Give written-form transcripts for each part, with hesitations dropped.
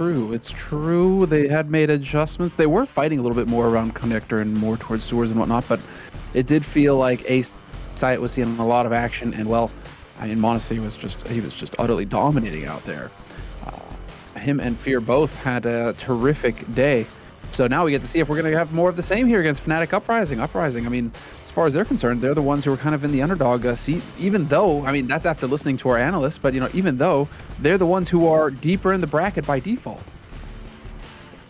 true. It's true. They had made adjustments. They were fighting a little bit more around connector and more towards sewers and whatnot, but it did feel like a site was seeing a lot of action. And well, I mean, Monacy was just utterly dominating out there. Him and Fear both had a terrific day. So now we get to see if we're going to have more of the same here against Fnatic Uprising. I mean, as far as they're concerned, they're the ones who are kind of in the underdog seat, even though, I mean, that's after listening to our analysts, but, you know, even though they're the ones who are deeper in the bracket by default.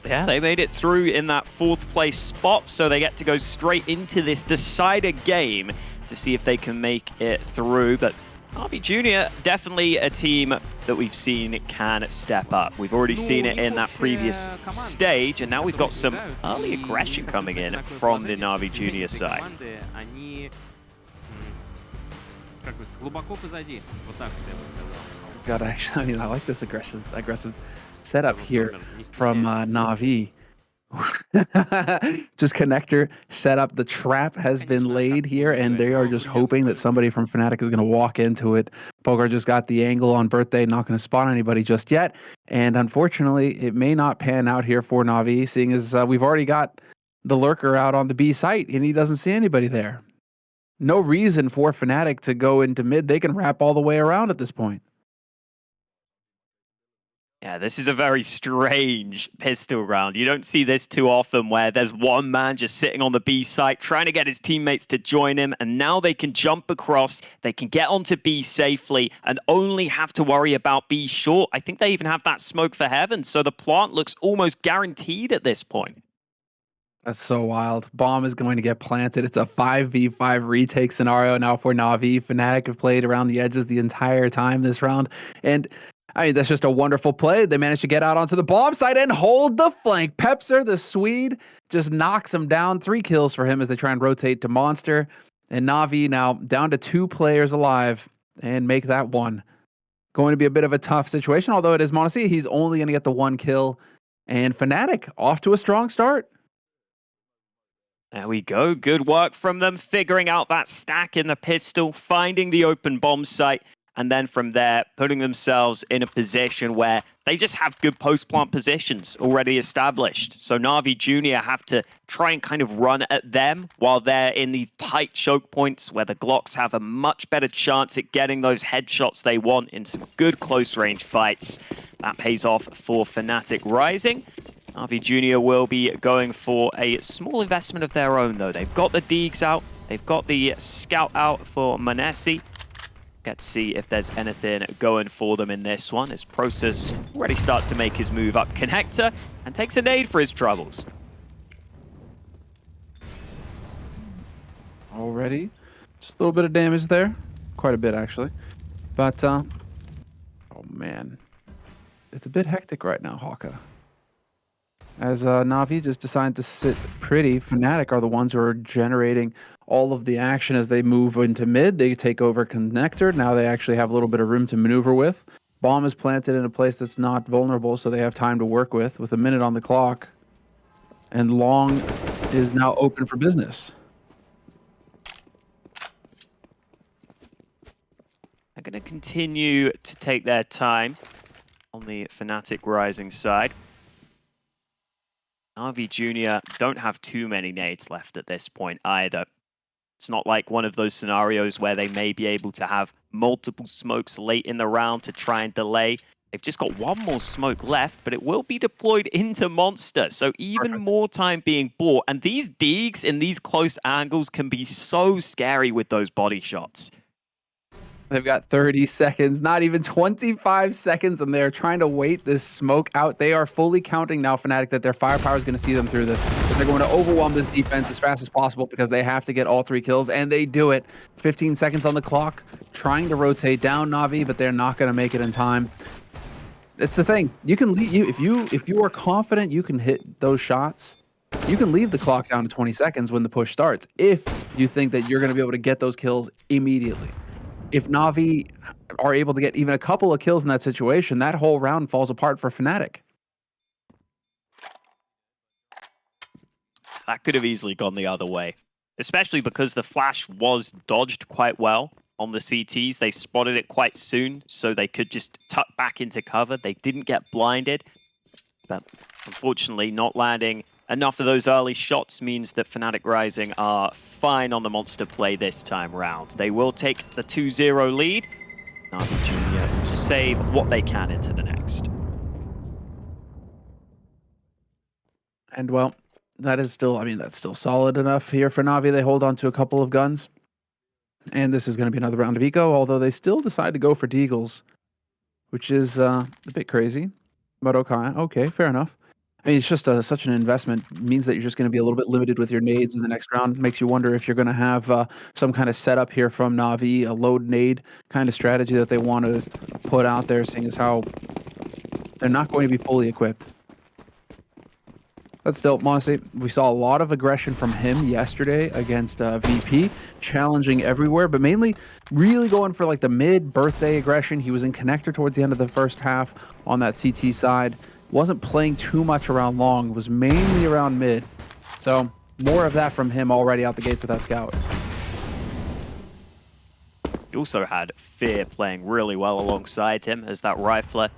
Yeah, they made it through in that 4th place spot, so they get to go straight into this decider game to see if they can make it through. But Navi Junior, definitely a team that we've seen can step up. We've already seen it in that previous stage, and now we've got some early aggression coming in from the Navi Junior side. God, actually, I mean, I like this aggressive setup here from Navi. Just connector set up. The trap has been laid here, and they are just hoping that somebody from Fnatic is going to walk into it. Poker just got the angle on birthday, not going to spawn anybody just yet. And unfortunately, it may not pan out here for Navi, seeing as we've already got the lurker out on the B site, and he doesn't see anybody there. No reason for Fnatic to go into mid. They can wrap all the way around at this point. Yeah, this is a very strange pistol round. You don't see this too often where there's one man just sitting on the B site trying to get his teammates to join him, and now they can jump across, they can get onto B safely and only have to worry about B short. I think they even have that smoke for heaven, so the plant looks almost guaranteed at this point. That's so wild. Bomb is going to get planted. It's a 5v5 retake scenario now for Navi. Fnatic have played around the edges the entire time this round, and I mean, that's just a wonderful play. They managed to get out onto the bomb site and hold the flank. Pepser, the Swede, just knocks him down. 3 kills for him as they try and rotate to Monster. And Navi now down to 2 players alive and make that 1. Going to be a bit of a tough situation, although it is Monacy. He's only going to get the 1 kill. And Fnatic off to a strong start. There we go. Good work from them, figuring out that stack in the pistol, finding the open bomb site. And then from there, putting themselves in a position where they just have good post-plant positions already established. So Navi Junior have to try and kind of run at them while they're in these tight choke points where the Glocks have a much better chance at getting those headshots they want in some good close-range fights. That pays off for Fnatic Rising. Navi Junior will be going for a small investment of their own, though. They've got the Deegs out. They've got the Scout out for Manesi. Get to see if there's anything going for them in this one, as Prosus already starts to make his move up connector and takes a nade for his troubles. Already, just a little bit of damage there. Quite a bit, actually. But, oh man. It's a bit hectic right now, Hawka. As Navi just decided to sit pretty, Fnatic are the ones who are generating all of the action as they move into mid. They take over connector. Now they actually have a little bit of room to maneuver with. Bomb is planted in a place that's not vulnerable, so they have time to work with a minute on the clock. And Long is now open for business. They're going to continue to take their time on the Fnatic Rising side. Navi Junior don't have too many nades left at this point either. It's not like one of those scenarios where they may be able to have multiple smokes late in the round to try and delay. They've just got 1 more smoke left, but it will be deployed into Monster, so even more time being bought. And these Deegs in these close angles can be so scary with those body shots. They've got 30 seconds, not even 25 seconds, and they're trying to wait this smoke out. They are fully counting now, Fnatic, that their firepower is going to see them through this. They're going to overwhelm this defense as fast as possible because they have to get all 3 kills, and they do it. 15 seconds on the clock, trying to rotate down Navi, but they're not going to make it in time. It's the thing. You can leave, if you are confident you can hit those shots, you can leave the clock down to 20 seconds when the push starts if you think that you're going to be able to get those kills immediately. If Navi are able to get even a couple of kills in that situation, that whole round falls apart for Fnatic. That could have easily gone the other way, especially because the flash was dodged quite well on the CTs. They spotted it quite soon, so they could just tuck back into cover. They didn't get blinded. But unfortunately, not landing enough of those early shots means that Fnatic Rising are fine on the monster play this time round. They will take the 2-0 lead. Navi Junior to save what they can into the next. And well, that is still, I mean, that's still solid enough here for Navi. They hold on to a couple of guns. And this is going to be another round of eco, although they still decide to go for deagles, which is a bit crazy. But okay, fair enough. I mean, it's just such an investment. It means that you're just going to be a little bit limited with your nades in the next round. Makes you wonder if you're going to have some kind of setup here from Navi, a load nade kind of strategy that they want to put out there, seeing as how they're not going to be fully equipped. But still, honestly, we saw a lot of aggression from him yesterday against VP, challenging everywhere, but mainly really going for like the mid-birthday aggression. He was in connector towards the end of the first half on that CT side. Wasn't playing too much around long, it was mainly around mid. So more of that from him already out the gates with that scout. He also had Fear playing really well alongside him as that rifler,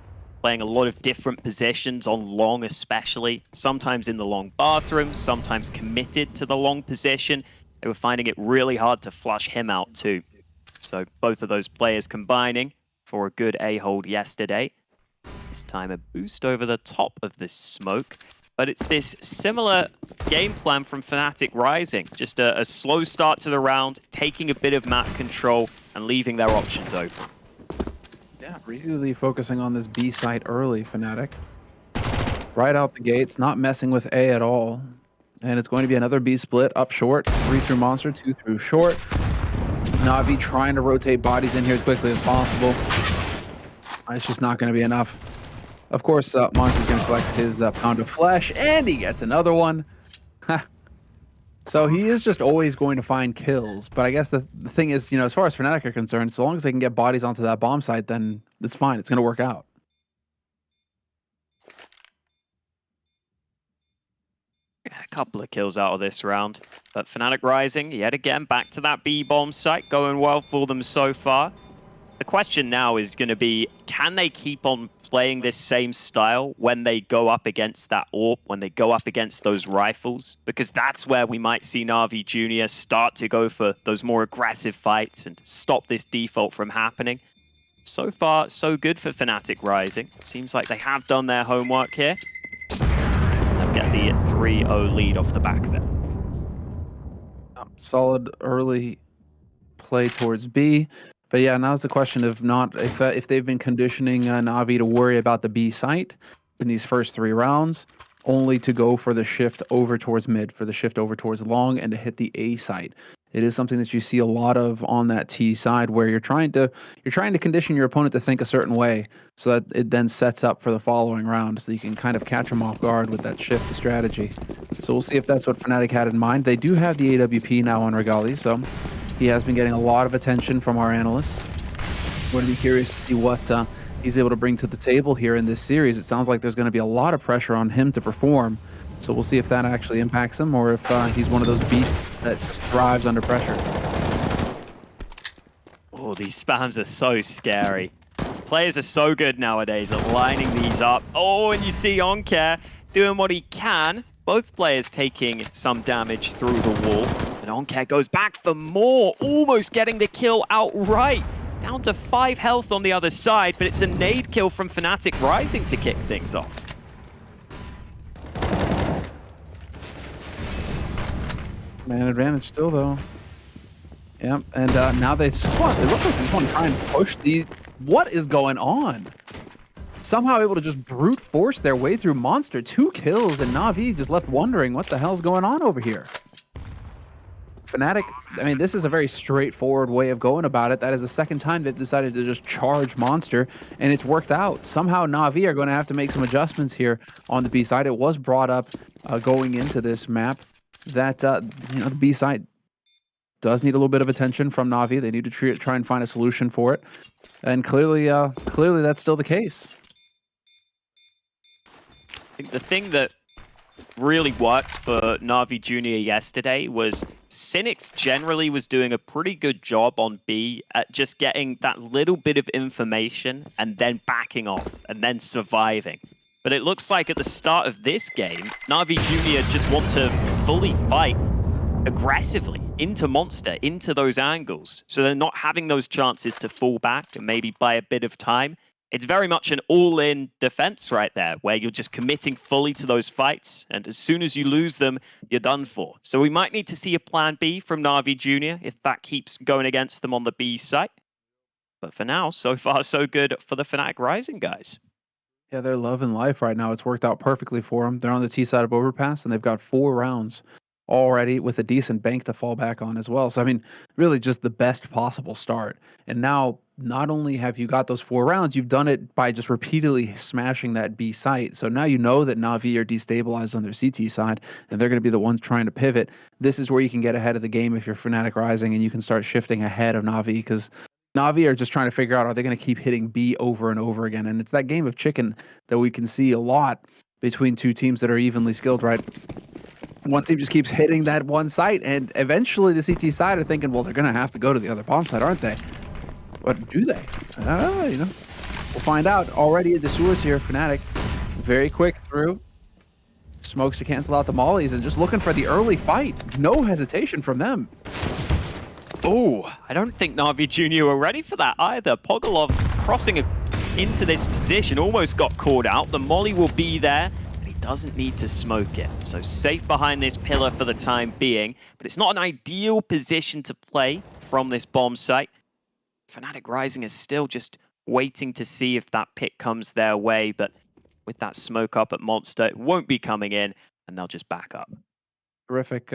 playing a lot of different positions on long especially, sometimes in the long bathroom, sometimes committed to the long position. They were finding it really hard to flush him out too. So both of those players combining for a good A-hold yesterday. This time a boost over the top of this smoke, but it's this similar game plan from Fnatic Rising. Just a slow start to the round, taking a bit of map control and leaving their options open. Yeah, really focusing on this B site early, Fnatic. Right out the gates, not messing with A at all. And it's going to be another B split up short. 3 through Monster, 2 through short. Navi trying to rotate bodies in here as quickly as possible. It's just not going to be enough. Of course, Monster's going to collect his pound of flesh, and he gets another one. So he is just always going to find kills. But I guess the thing is, you know, as far as Fnatic are concerned, so long as they can get bodies onto that bomb site, then it's fine. It's going to work out. A couple of kills out of this round. But Fnatic Rising, yet again, back to that B bomb site, going well for them so far. The question now is going to be, can they keep on playing this same style when they go up against that AWP, when they go up against those rifles? Because that's where we might see Navi Junior start to go for those more aggressive fights and stop this default from happening. So far, so good for Fnatic Rising. Seems like they have done their homework here. They'll get the 3-0 lead off the back of it. Solid early play towards B. But yeah, now's the question of not if they've been conditioning Navi to worry about the B site in these first 3 rounds, only to go for the shift over towards mid, for the shift over towards long, and to hit the A site. It is something that you see a lot of on that T side, where you're trying to condition your opponent to think a certain way, so that it then sets up for the following round, so you can kind of catch them off guard with that shift strategy. So we'll see if that's what Fnatic had in mind. They do have the AWP now on Regali, so he has been getting a lot of attention from our analysts. We're going to be curious to see what he's able to bring to the table here in this series. It sounds like there's going to be a lot of pressure on him to perform. So we'll see if that actually impacts him, or if he's one of those beasts that just thrives under pressure. Oh, these spams are so scary. Players are so good nowadays at lining these up. Oh, and you see Onkare doing what he can. Both players taking some damage through the wall. And Onkare goes back for more, almost getting the kill outright. Down to 5 health on the other side, but it's a nade kill from Fnatic Rising to kick things off. Man advantage still, though. Yep, and now they just want, it looks like they just want to try and push the, what is going on? Somehow able to just brute force their way through Monster. 2 kills, and Navi just left wondering what the hell's going on over here. Fnatic, I mean, this is a very straightforward way of going about it. That is the second time they've decided to just charge Monster, and it's worked out. Somehow Navi are going to have to make some adjustments here on the B side. It was brought up going into this map that you know, the B side does need a little bit of attention from Navi. They need to try and find a solution for it, and clearly that's still the case. I think the thing that really worked for Navi Junior yesterday was Cynics generally was doing a pretty good job on B at just getting that little bit of information and then backing off and then surviving. But it looks like at the start of this game, Navi Junior just want to fully fight aggressively into Monster, into those angles. So they're not having those chances to fall back and maybe buy a bit of time. It's very much an all-in defense right there, where you're just committing fully to those fights, and as soon as you lose them, you're done for. So we might need to see a plan B from Navi Junior if that keeps going against them on the B site. But for now, so far so good for the Fnatic Rising guys. Yeah, they're loving life right now. It's worked out perfectly for them. They're on the T side of Overpass, and they've got 4 rounds already with a decent bank to fall back on as well. So, I mean, really just the best possible start. And now, not only have you got those 4 rounds, you've done it by just repeatedly smashing that B site. So now you know that Navi are destabilized on their CT side, and they're going to be the ones trying to pivot. This is where you can get ahead of the game if you're Fnatic Rising, and you can start shifting ahead of Navi, because Navi are just trying to figure out, are they going to keep hitting B over and over again? And it's that game of chicken that we can see a lot between 2 teams that are evenly skilled, right? One team just keeps hitting that one site, and eventually the CT side are thinking, well, they're going to have to go to the other bomb site, aren't they? What do they? You know, we'll find out. Already into sewers here, Fnatic. Very quick through. Smokes to cancel out the mollies and just looking for the early fight. No hesitation from them. Oh, I don't think Navi Junior were ready for that either. Pogolov crossing into this position, almost got caught out. The molly will be there, and he doesn't need to smoke it. So safe behind this pillar for the time being, but it's not an ideal position to play from this bomb site. Fnatic Rising is still just waiting to see if that pick comes their way, but with that smoke up at Monster, it won't be coming in, and they'll just back up. Terrific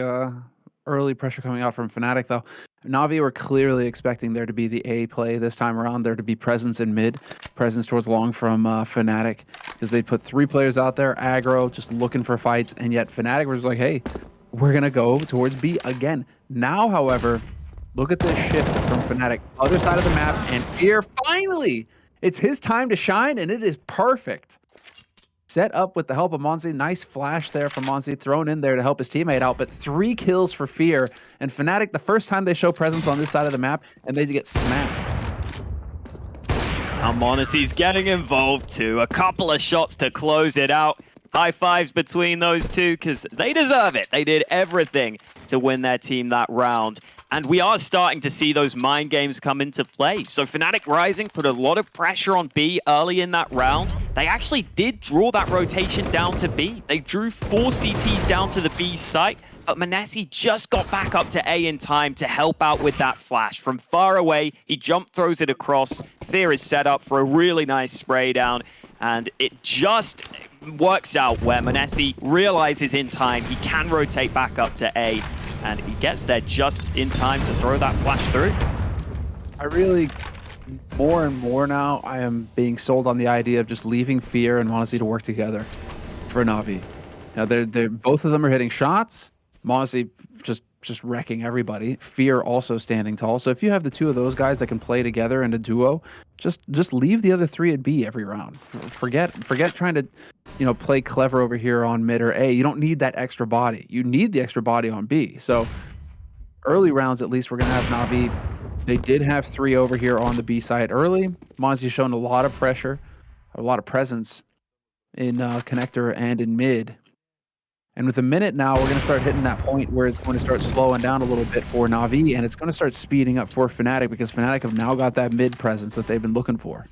early pressure coming out from Fnatic, though. Navi were clearly expecting there to be the A play this time around, there to be presence in mid, presence towards long from Fnatic, because they put 3 players out there, aggro, just looking for fights, and yet Fnatic was like, hey, we're going to go towards B again. Now, however, look at this shift from Fnatic. Other side of the map, and Fear, finally! It's his time to shine, and it is perfect. Set up with the help of Monzi. Nice flash there from Monzi, thrown in there to help his teammate out, but 3 kills for Fear. And Fnatic, the first time they show presence on this side of the map, and they get smacked. Now m0NESY's getting involved too. A couple of shots to close it out. High fives between those two, because they deserve it. They did everything to win their team that round. And we are starting to see those mind games come into play. So Fnatic Rising put a lot of pressure on B early in that round. They actually did draw that rotation down to B. They drew 4 CTs down to the B site, but m0NESY just got back up to A in time to help out with that flash. From far away, he jump throws it across. Fear is set up for a really nice spray down, and it just works out where m0NESY realizes in time he can rotate back up to A, and he gets there just in time to throw that flash through. I really, more and more now, I am being sold on the idea of just leaving Fear and m0NESY to work together for Navi. Now, they're both of them are hitting shots. m0NESY just wrecking everybody. Fear also standing tall. So if you have the 2 of those guys that can play together in a duo, just leave the other 3 at B every round. Forget trying to, play clever over here on mid or A. You don't need that extra body. You need the extra body on B. So early rounds, at least, we're going to have Navi. They did have 3 over here on the B side early. m0NESY shown a lot of pressure, a lot of presence in connector and in mid. And with a minute now, we're going to start hitting that point where it's going to start slowing down a little bit for Navi, and it's going to start speeding up for Fnatic, because Fnatic have now got that mid presence that they've been looking for.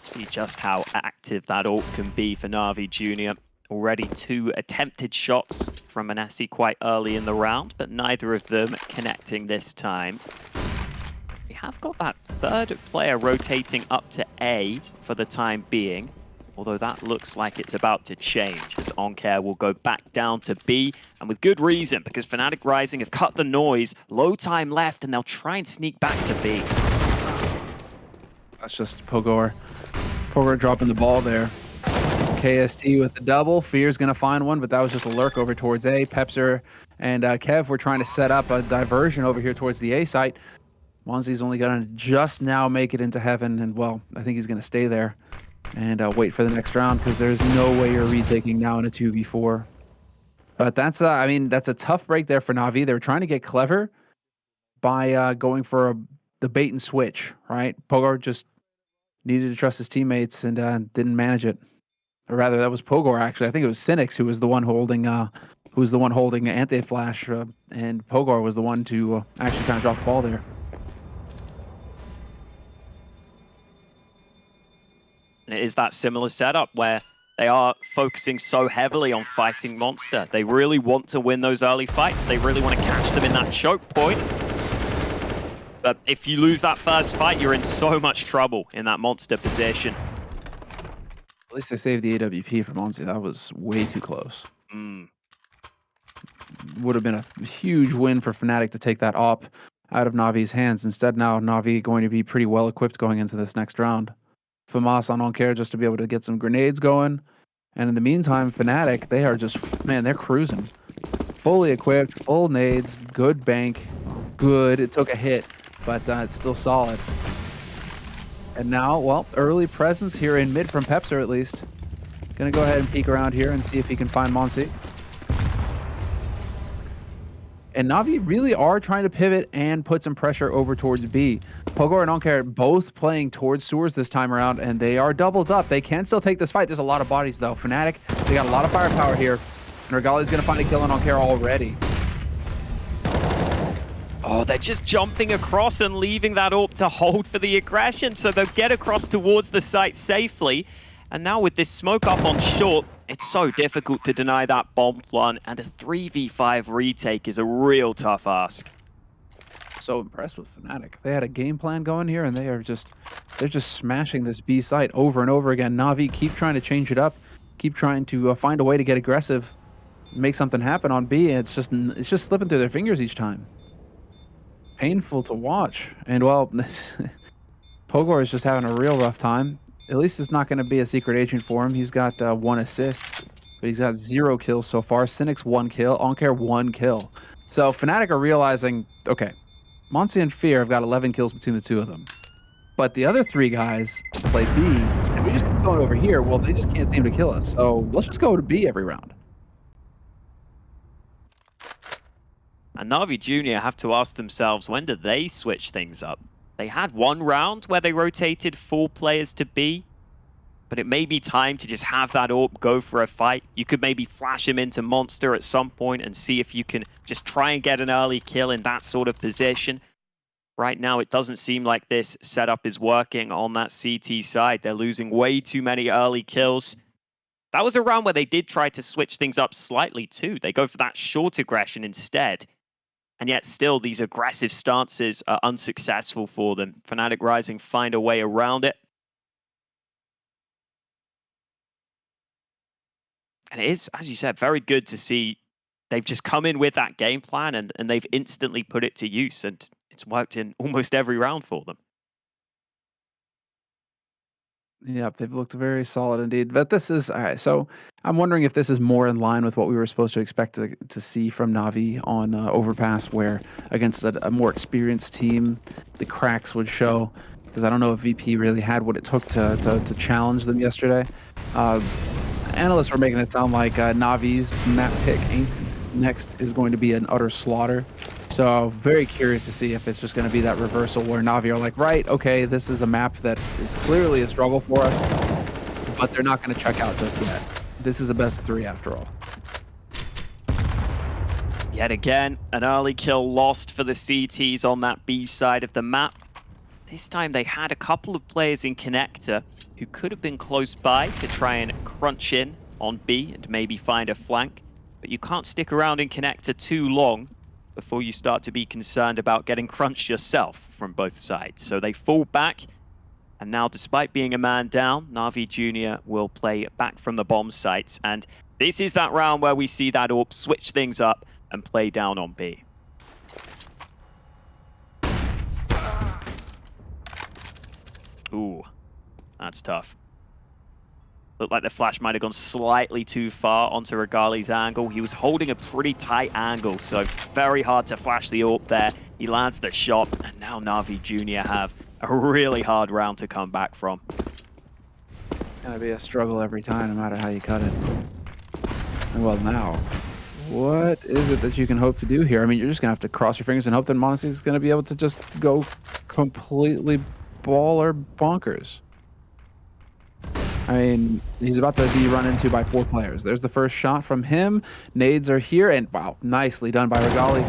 See just how active that ult can be for Navi Junior. Already 2 attempted shots from m0NESY quite early in the round, but neither of them connecting this time. We have got that 3rd player rotating up to A for the time being. Although that looks like it's about to change, as Oncare will go back down to B, and with good reason, because Fnatic Rising have cut the noise, low time left, and they'll try and sneak back to B. That's just Pogor dropping the ball there. KST with the double. Fear's going to find one, but that was just a lurk over towards A. Pepser and Kev were trying to set up a diversion over here towards the A site. m0NESY's only going to just now make it into heaven, and, well, I think he's going to stay there and wait for the next round, because there's no way you're retaking now in a 2v4. But that's, that's a tough break there for Navi. They were trying to get clever by going for the bait and switch, right? Pogor just needed to trust his teammates and didn't manage it. Or rather, that was Pogor actually. I think it was Cynics who was the one holding anti-flash, and Pogor was the one to actually kind of drop the ball there. And it is that similar setup where they are focusing so heavily on fighting Monster. They really want to win those early fights. They really want to catch them in that choke point. But if you lose that first fight, you're in so much trouble in that Monster position. At least they saved the AWP from Monsi. That was way too close. Would have been a huge win for Fnatic to take that op out of Navi's hands. Instead, now Navi going to be pretty well equipped going into this next round. Famas on Care just to be able to get some grenades going. And in the meantime, Fnatic, they are just, man, they're cruising. Fully equipped, full nades, good bank, good. It took a hit, but it's still solid. And now, well, early presence here in mid from Pepser at least. Gonna go ahead and peek around here and see if he can find Monsi. And Navi really are trying to pivot and put some pressure over towards B. Pogor and Onker both playing towards sewers this time around, and they are doubled up. They can still take this fight. There's a lot of bodies, though. Fnatic, they got a lot of firepower here. And Regali's going to find a kill on Onker already. Oh, they're just jumping across and leaving that AWP to hold for the aggression, so they'll get across towards the site safely. And now with this smoke up on short, it's so difficult to deny that bomb plant, and a 3v5 retake is a real tough ask. So impressed with Fnatic. They had a game plan going here, and they're just smashing this B site over and over again. Navi, keep trying to change it up, keep trying to find a way to get aggressive, make something happen on B, and it's just slipping through their fingers each time. Painful to watch. And well, Pogor is just having a real rough time. At least it's not going to be a secret agent for him. He's got 1 assist, but he's got 0 kills so far. Cynic's 1 kill, Onker 1 kill. So Fnatic are realizing, okay, Monsi and Fear have got 11 kills between the two of them. But the other 3 guys play B, and we just keep going over here. Well, they just can't seem to kill us. So let's just go to B every round. And Navi Jr. have to ask themselves, when did they switch things up? They had 1 round where they rotated 4 players to B, but it may be time to just have that AWP go for a fight. You could maybe flash him into Monster at some point and see if you can just try and get an early kill in that sort of position. Right now, it doesn't seem like this setup is working on that CT side. They're losing way too many early kills. That was a round where they did try to switch things up slightly too. They go for that short aggression instead. And yet still, these aggressive stances are unsuccessful for them. Fnatic Rising find a way around it. And it is, as you said, very good to see they've just come in with that game plan and they've instantly put it to use. And it's worked in almost every round for them. Yep, they've looked very solid indeed. But this is, all right, so I'm wondering if this is more in line with what we were supposed to expect to see from Navi on Overpass, where against a more experienced team, the cracks would show. Because I don't know if VP really had what it took to challenge them yesterday. Analysts were making it sound like Navi's map pick next is going to be an utter slaughter. So very curious to see if it's just going to be that reversal where Navi are like, right, okay, this is a map that is clearly a struggle for us, but they're not going to check out just yet. This is a best of 3 after all. Yet again, an early kill lost for the CTs on that B side of the map. This time they had a couple of players in Connector who could have been close by to try and crunch in on B and maybe find a flank, but you can't stick around in Connector too long before you start to be concerned about getting crunched yourself from both sides. So they fall back, and now despite being a man down, Navi Jr. will play back from the bomb sites. And this is that round where we see that AWP switch things up and play down on B. Ooh, that's tough. Looked like the flash might have gone slightly too far onto Regali's angle. He was holding a pretty tight angle, so very hard to flash the AWP there. He lands the shot, and now Navi Jr. have a really hard round to come back from. It's going to be a struggle every time, no matter how you cut it. And well, now, what is it that you can hope to do here? I mean, you're just going to have to cross your fingers and hope that Monsi is going to be able to just go completely baller bonkers. I mean, he's about to be run into by 4 players. There's the first shot from him. Nades are here, and wow, nicely done by Regali.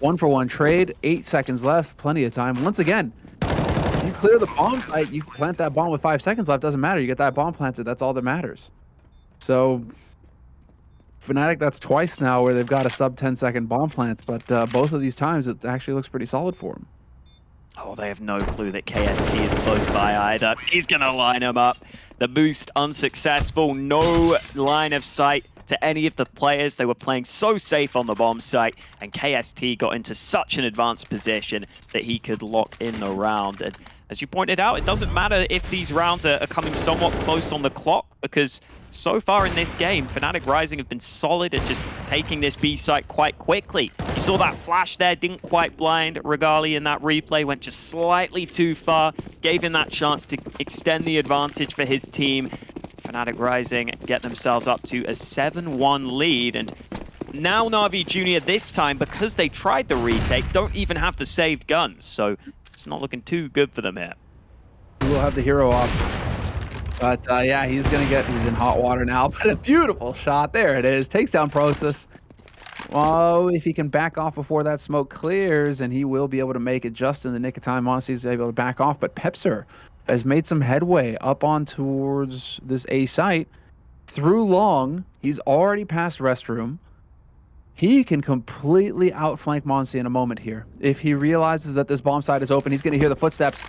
1-for-1 trade, 8 seconds left, plenty of time. Once again, you clear the bomb site, you plant that bomb with 5 seconds left, doesn't matter. You get that bomb planted, that's all that matters. So, Fnatic, that's twice now where they've got a sub 10-second bomb plant, but both of these times it actually looks pretty solid for them. Oh, they have no clue that KST is close by either. He's going to line him up. The boost unsuccessful. No line of sight to any of the players. They were playing so safe on the bomb site, and KST got into such an advanced position that he could lock in the round. And as you pointed out, it doesn't matter if these rounds are coming somewhat close on the clock, because so far in this game, Fnatic Rising have been solid at just taking this B site quite quickly. You saw that flash there, didn't quite blind Regali in that replay, went just slightly too far, gave him that chance to extend the advantage for his team. Fnatic Rising get themselves up to a 7-1 lead, and now Navi Jr. this time, because they tried the retake, don't even have the saved guns, so it's not looking too good for them here. We'll have the hero off. But yeah, he's in hot water now, but a beautiful shot. There it is. Takes down Process. Oh, if he can back off before that smoke clears, and he will be able to make it just in the nick of time. Honestly, he's able to back off, but Pepser has made some headway up on towards this A site. Through long, he's already past Restroom. He can completely outflank Monsi in a moment here. If he realizes that this bomb site is open, he's going to hear the footsteps.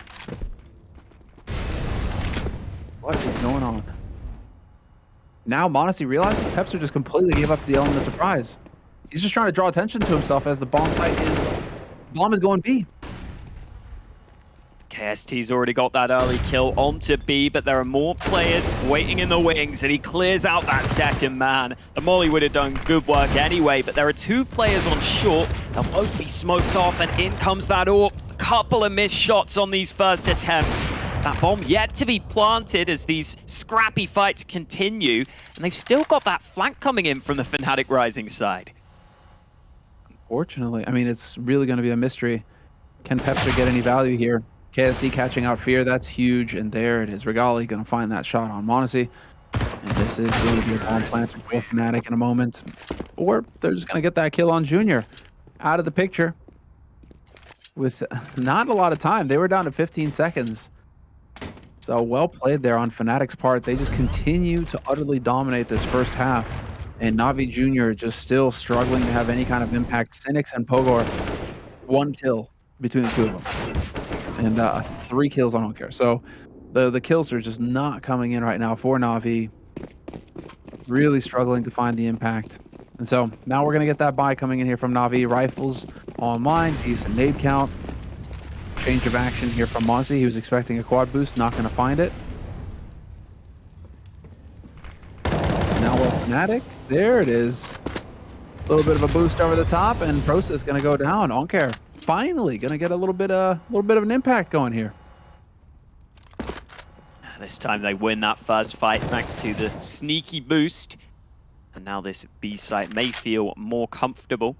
What is going on? Now Monasi realizes Pepser just completely gave up the element of surprise. He's just trying to draw attention to himself as the bomb is going B. KST's already got that early kill onto B, but there are more players waiting in the wings, and he clears out that second man. The Molly would have done good work anyway, but there are 2 players on short. They'll both be smoked off, and in comes that AWP. A couple of missed shots on these first attempts. That bomb yet to be planted as these scrappy fights continue, and they've still got that flank coming in from the Fnatic Rising side. Unfortunately, I mean, it's really going to be a mystery. Can Pepser get any value here? KSD catching out Fear, that's huge, and there it is. Regali going to find that shot on Monasi, and this is going to be a bomb plant for Fnatic in a moment. Or they're just going to get that kill on Junior out of the picture with not a lot of time. They were down to 15 seconds. So well played there on Fnatic's part. They just continue to utterly dominate this first half. And Navi Jr. just still struggling to have any kind of impact. Cynics and Pogor, 1 kill between the 2 of them. And 3 kills on Onkare. So the kills are just not coming in right now for Navi. Really struggling to find the impact. And so now we're going to get that buy coming in here from Navi. Rifles online, decent nade count. Change of action here from Monsi. He was expecting a quad boost, not going to find it. Now we're Fnatic. There it is. A little bit of a boost over the top, and Process going to go down. Onkare finally going to get a little bit of an impact going here. This time they win that first fight thanks to the sneaky boost. And now this B site may feel more comfortable.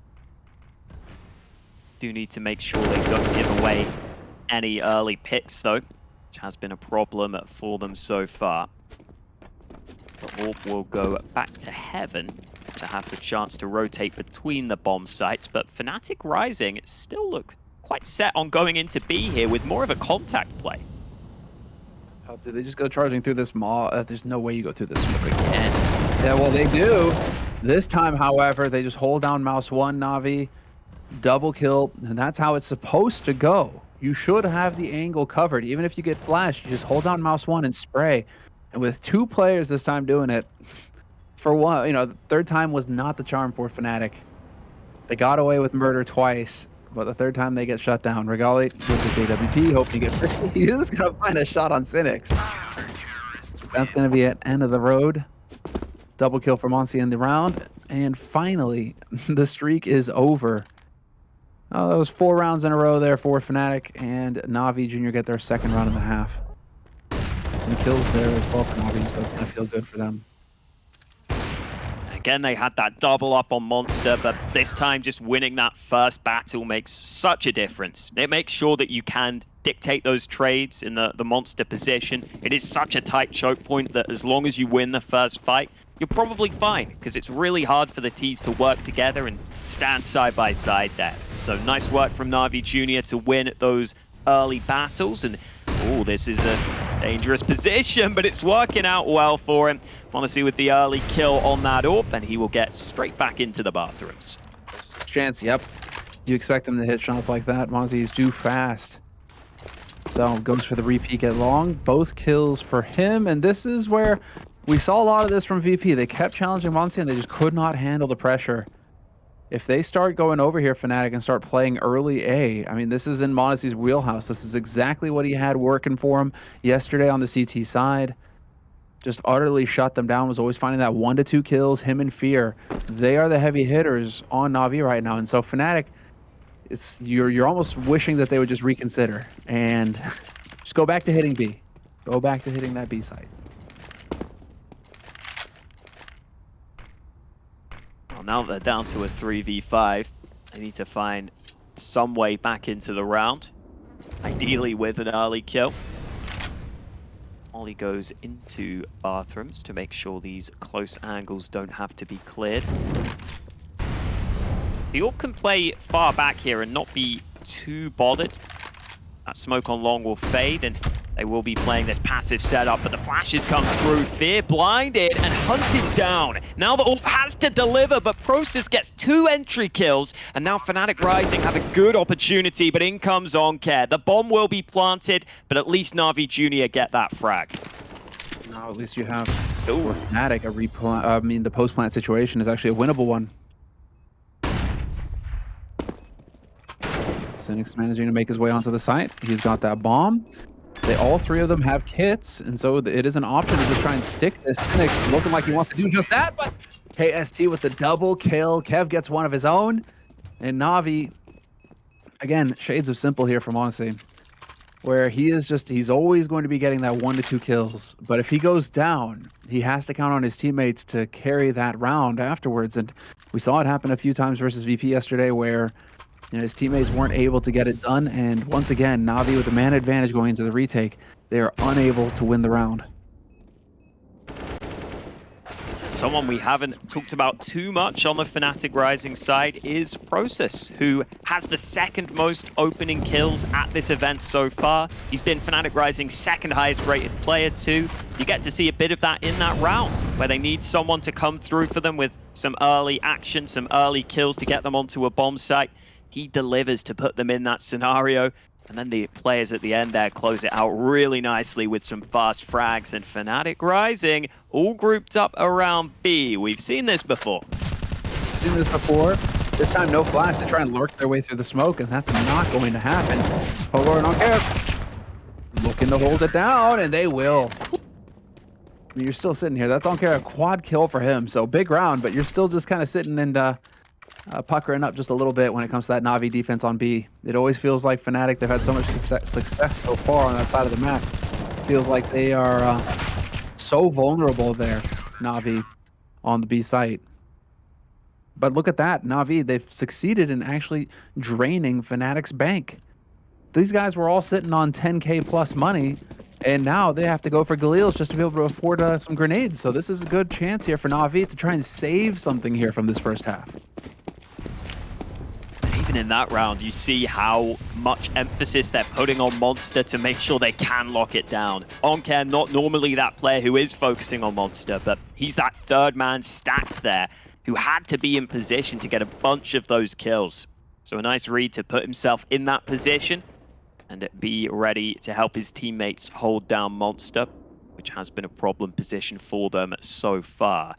Do need to make sure they don't give away any early picks though, which has been a problem for them so far. The Orb will go back to Heaven to have the chance to rotate between the bomb sites, but Fnatic Rising still look quite set on going into B here with more of a contact play. Oh, do they just go charging through this maw? There's no way you go through this smoke again. Yeah, well, they do. This time, however, they just hold down mouse 1, Navi, double kill, and that's how it's supposed to go. You should have the angle covered. Even if you get flashed, you just hold down mouse 1 and spray. And with 2 players this time doing it, for one, you know, the 3rd time was not the charm for Fnatic. They got away with murder twice, but the 3rd time they get shut down. Regali with his AWP, hoping to get first. He's just going to find a shot on Cynics. That's going to be at end of the road. Double kill for Monsi in the round. And finally, the streak is over. Oh, that was 4 rounds in a row there for Fnatic, and Navi Jr. get their 2nd round and a half. Some kills there as well for Navi, so it's going to feel good for them. Again, they had that double up on Monster, but this time just winning that first battle makes such a difference. It makes sure that you can dictate those trades in the monster position. It is such a tight choke point that as long as you win the first fight, you're probably fine, because it's really hard for the Ts to work together and stand side by side there. So nice work from Navi Jr. to win those early battles. And oh, this is a dangerous position, but it's working out well for him. Honestly, with the early kill on that AWP, and he will get straight back into the bathrooms. Chance, yep. You expect him to hit shots like that. Mozzie is too fast. So goes for the repeat at long. Both kills for him, and this is where we saw a lot of this from VP. They kept challenging Mozzie, and they just could not handle the pressure. If they start going over here, Fnatic, and start playing early A, I mean, this is in Mondesie's wheelhouse. This is exactly what he had working for him yesterday on the CT side. Just utterly shut them down, was always finding that 1 to 2 kills, him and Fear. They are the heavy hitters on Navi right now. And so Fnatic, you're almost wishing that they would just reconsider and just go back to hitting B. Go back to hitting that B site. Well, now they're down to a 3v5. They need to find some way back into the round, ideally with an early kill. Ollie goes into bathrooms to make sure these close angles don't have to be cleared. The AWP can play far back here and not be too bothered. That smoke on long will fade, and they will be playing this passive setup, but the flashes come through. Fear blinded and hunted down. Now the AWP has to deliver, but Process gets 2 entry kills, and now Fnatic Rising have a good opportunity, but in comes Oncare. The bomb will be planted, but at least Navi Jr. get that frag. Now at least you have for Fnatic the post plant situation is actually a winnable one. Cynic's managing to make his way onto the site. He's got that bomb. All 3 of them have kits, and so it is an option to just try and stick this. Cynic's looking like he wants to do just that, but KST with the double kill. Kev gets one of his own, and Navi, again, shades of simple here from Odyssey, where he's always going to be getting that 1 to 2 kills, but if he goes down, he has to count on his teammates to carry that round afterwards, and we saw it happen a few times versus VP yesterday where his teammates weren't able to get it done, and once again, Navi with the man advantage going into the retake, they are unable to win the round. Someone we haven't talked about too much on the Fnatic Rising side is Process, who has the 2nd most opening kills at this event so far. He's been Fnatic Rising's 2nd highest rated player too. You get to see a bit of that in that round, where they need someone to come through for them with some early action, some early kills to get them onto a bomb site. He delivers to put them in that scenario, and then the players at the end there close it out really nicely with some fast frags, and Fnatic Rising all grouped up around B. We've seen this before. This time no flash. They try and lurk their way through the smoke, and that's not going to happen. Pogo and Oncare looking to hold it down, and they will. I mean, you're still sitting here. That's Oncare, a quad kill for him, so big round, but you're still just kind of sitting and puckering up just a little bit when it comes to that Navi defense on B. It always feels like Fnatic, they've had so much success so far on that side of the map. Feels like they are so vulnerable there, Navi, on the B site. But look at that, Navi, they've succeeded in actually draining Fnatic's bank. These guys were all sitting on 10K plus money, and now they have to go for Galils just to be able to afford some grenades. So this is a good chance here for Navi to try and save something here from this first half. Even in that round, you see how much emphasis they're putting on Monster to make sure they can lock it down. Oncare, not normally that player who is focusing on Monster, but he's that 3rd man stacked there who had to be in position to get a bunch of those kills. So a nice read to put himself in that position and be ready to help his teammates hold down Monster, which has been a problem position for them so far.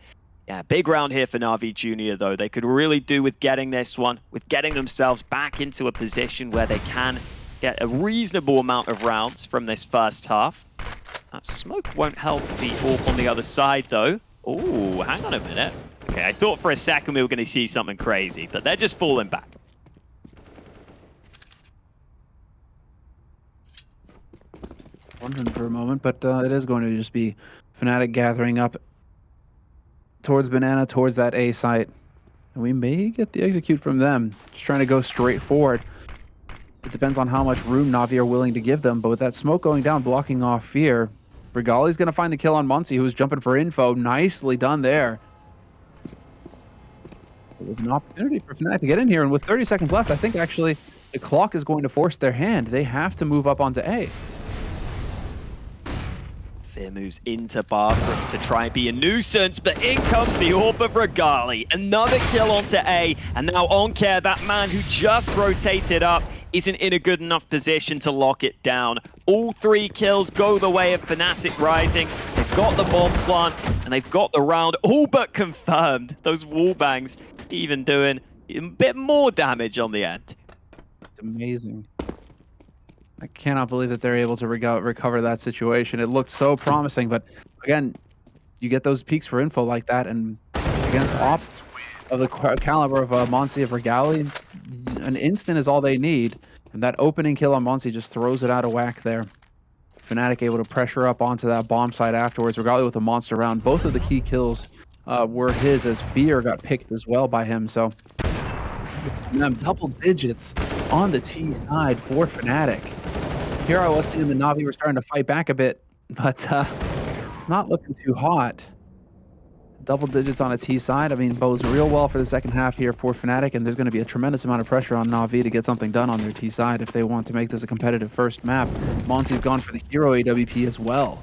Yeah, big round here for Navi Jr. though. They could really do with getting this one, with getting themselves back into a position where they can get a reasonable amount of rounds from this first half. That smoke won't help the AWP on the other side though. Oh, hang on a minute. Okay, I thought for a second we were going to see something crazy, but they're just falling back. Wondering for a moment, but it is going to just be Fnatic gathering up towards Banana, towards that A site. And we may get the execute from them. Just trying to go straight forward. It depends on how much room Navi are willing to give them, but with that smoke going down, blocking off Fear, Regali's going to find the kill on Muncie, who was jumping for info. Nicely done there. It was an opportunity for Fnatic to get in here, and with 30 seconds left, I think actually the clock is going to force their hand. They have to move up onto A. Fear moves into bathrooms to try and be a nuisance, but in comes the Orb of Regali. Another kill onto A, and now Oncare, that man who just rotated up, isn't in a good enough position to lock it down. All 3 kills go the way of Fnatic Rising. They've got the bomb plant, and they've got the round all but confirmed. Those wall bangs even doing a bit more damage on the end. It's amazing. I cannot believe that they're able to recover that situation. It looked so promising, but again, you get those peaks for info like that, and against ops of the caliber of Monsi of Regali, an instant is all they need, and that opening kill on Monsi just throws it out of whack there. Fnatic able to pressure up onto that bomb site afterwards. Regali with a monster round. Both of the key kills were his, as Fear got picked as well by him, so double digits on the T side for Fnatic. Here I was seeing the Navi were starting to fight back a bit, but it's not looking too hot. Double digits on a T side, I mean, bodes real well for the second half here for Fnatic, and there's going to be a tremendous amount of pressure on Navi to get something done on their T side if they want to make this a competitive first map. Monsi's gone for the hero AWP as well,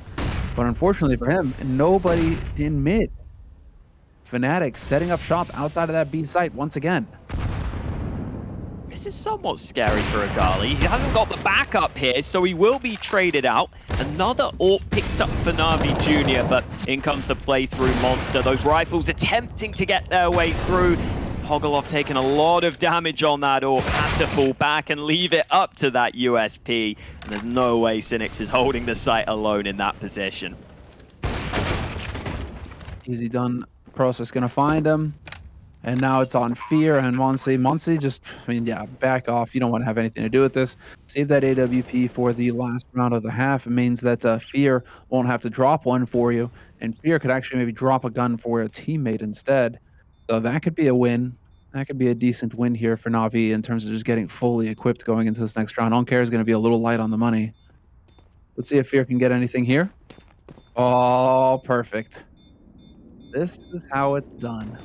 but unfortunately for him, nobody in mid. Fnatic setting up shop outside of that B site once again. This is somewhat scary for Regali. He hasn't got the backup here, so he will be traded out. Another AWP picked up for Navi Jr., but in comes the playthrough monster. Those rifles attempting to get their way through. Hogolov taking a lot of damage on that AWP, has to fall back and leave it up to that USP. And there's no way Cynics is holding the site alone in that position. Easy done. Process gonna find him. And now it's on Fear and Monsi just, I mean, yeah, back off. You don't want to have anything to do with this. Save that AWP for the last round of the half. It means that Fear won't have to drop one for you. And Fear could actually maybe drop a gun for a teammate instead. So that could be a win. That could be a decent win here for Navi in terms of just getting fully equipped going into this next round. Oncare is going to be a little light on the money. Let's see if Fear can get anything here. Oh, perfect. This is how it's done.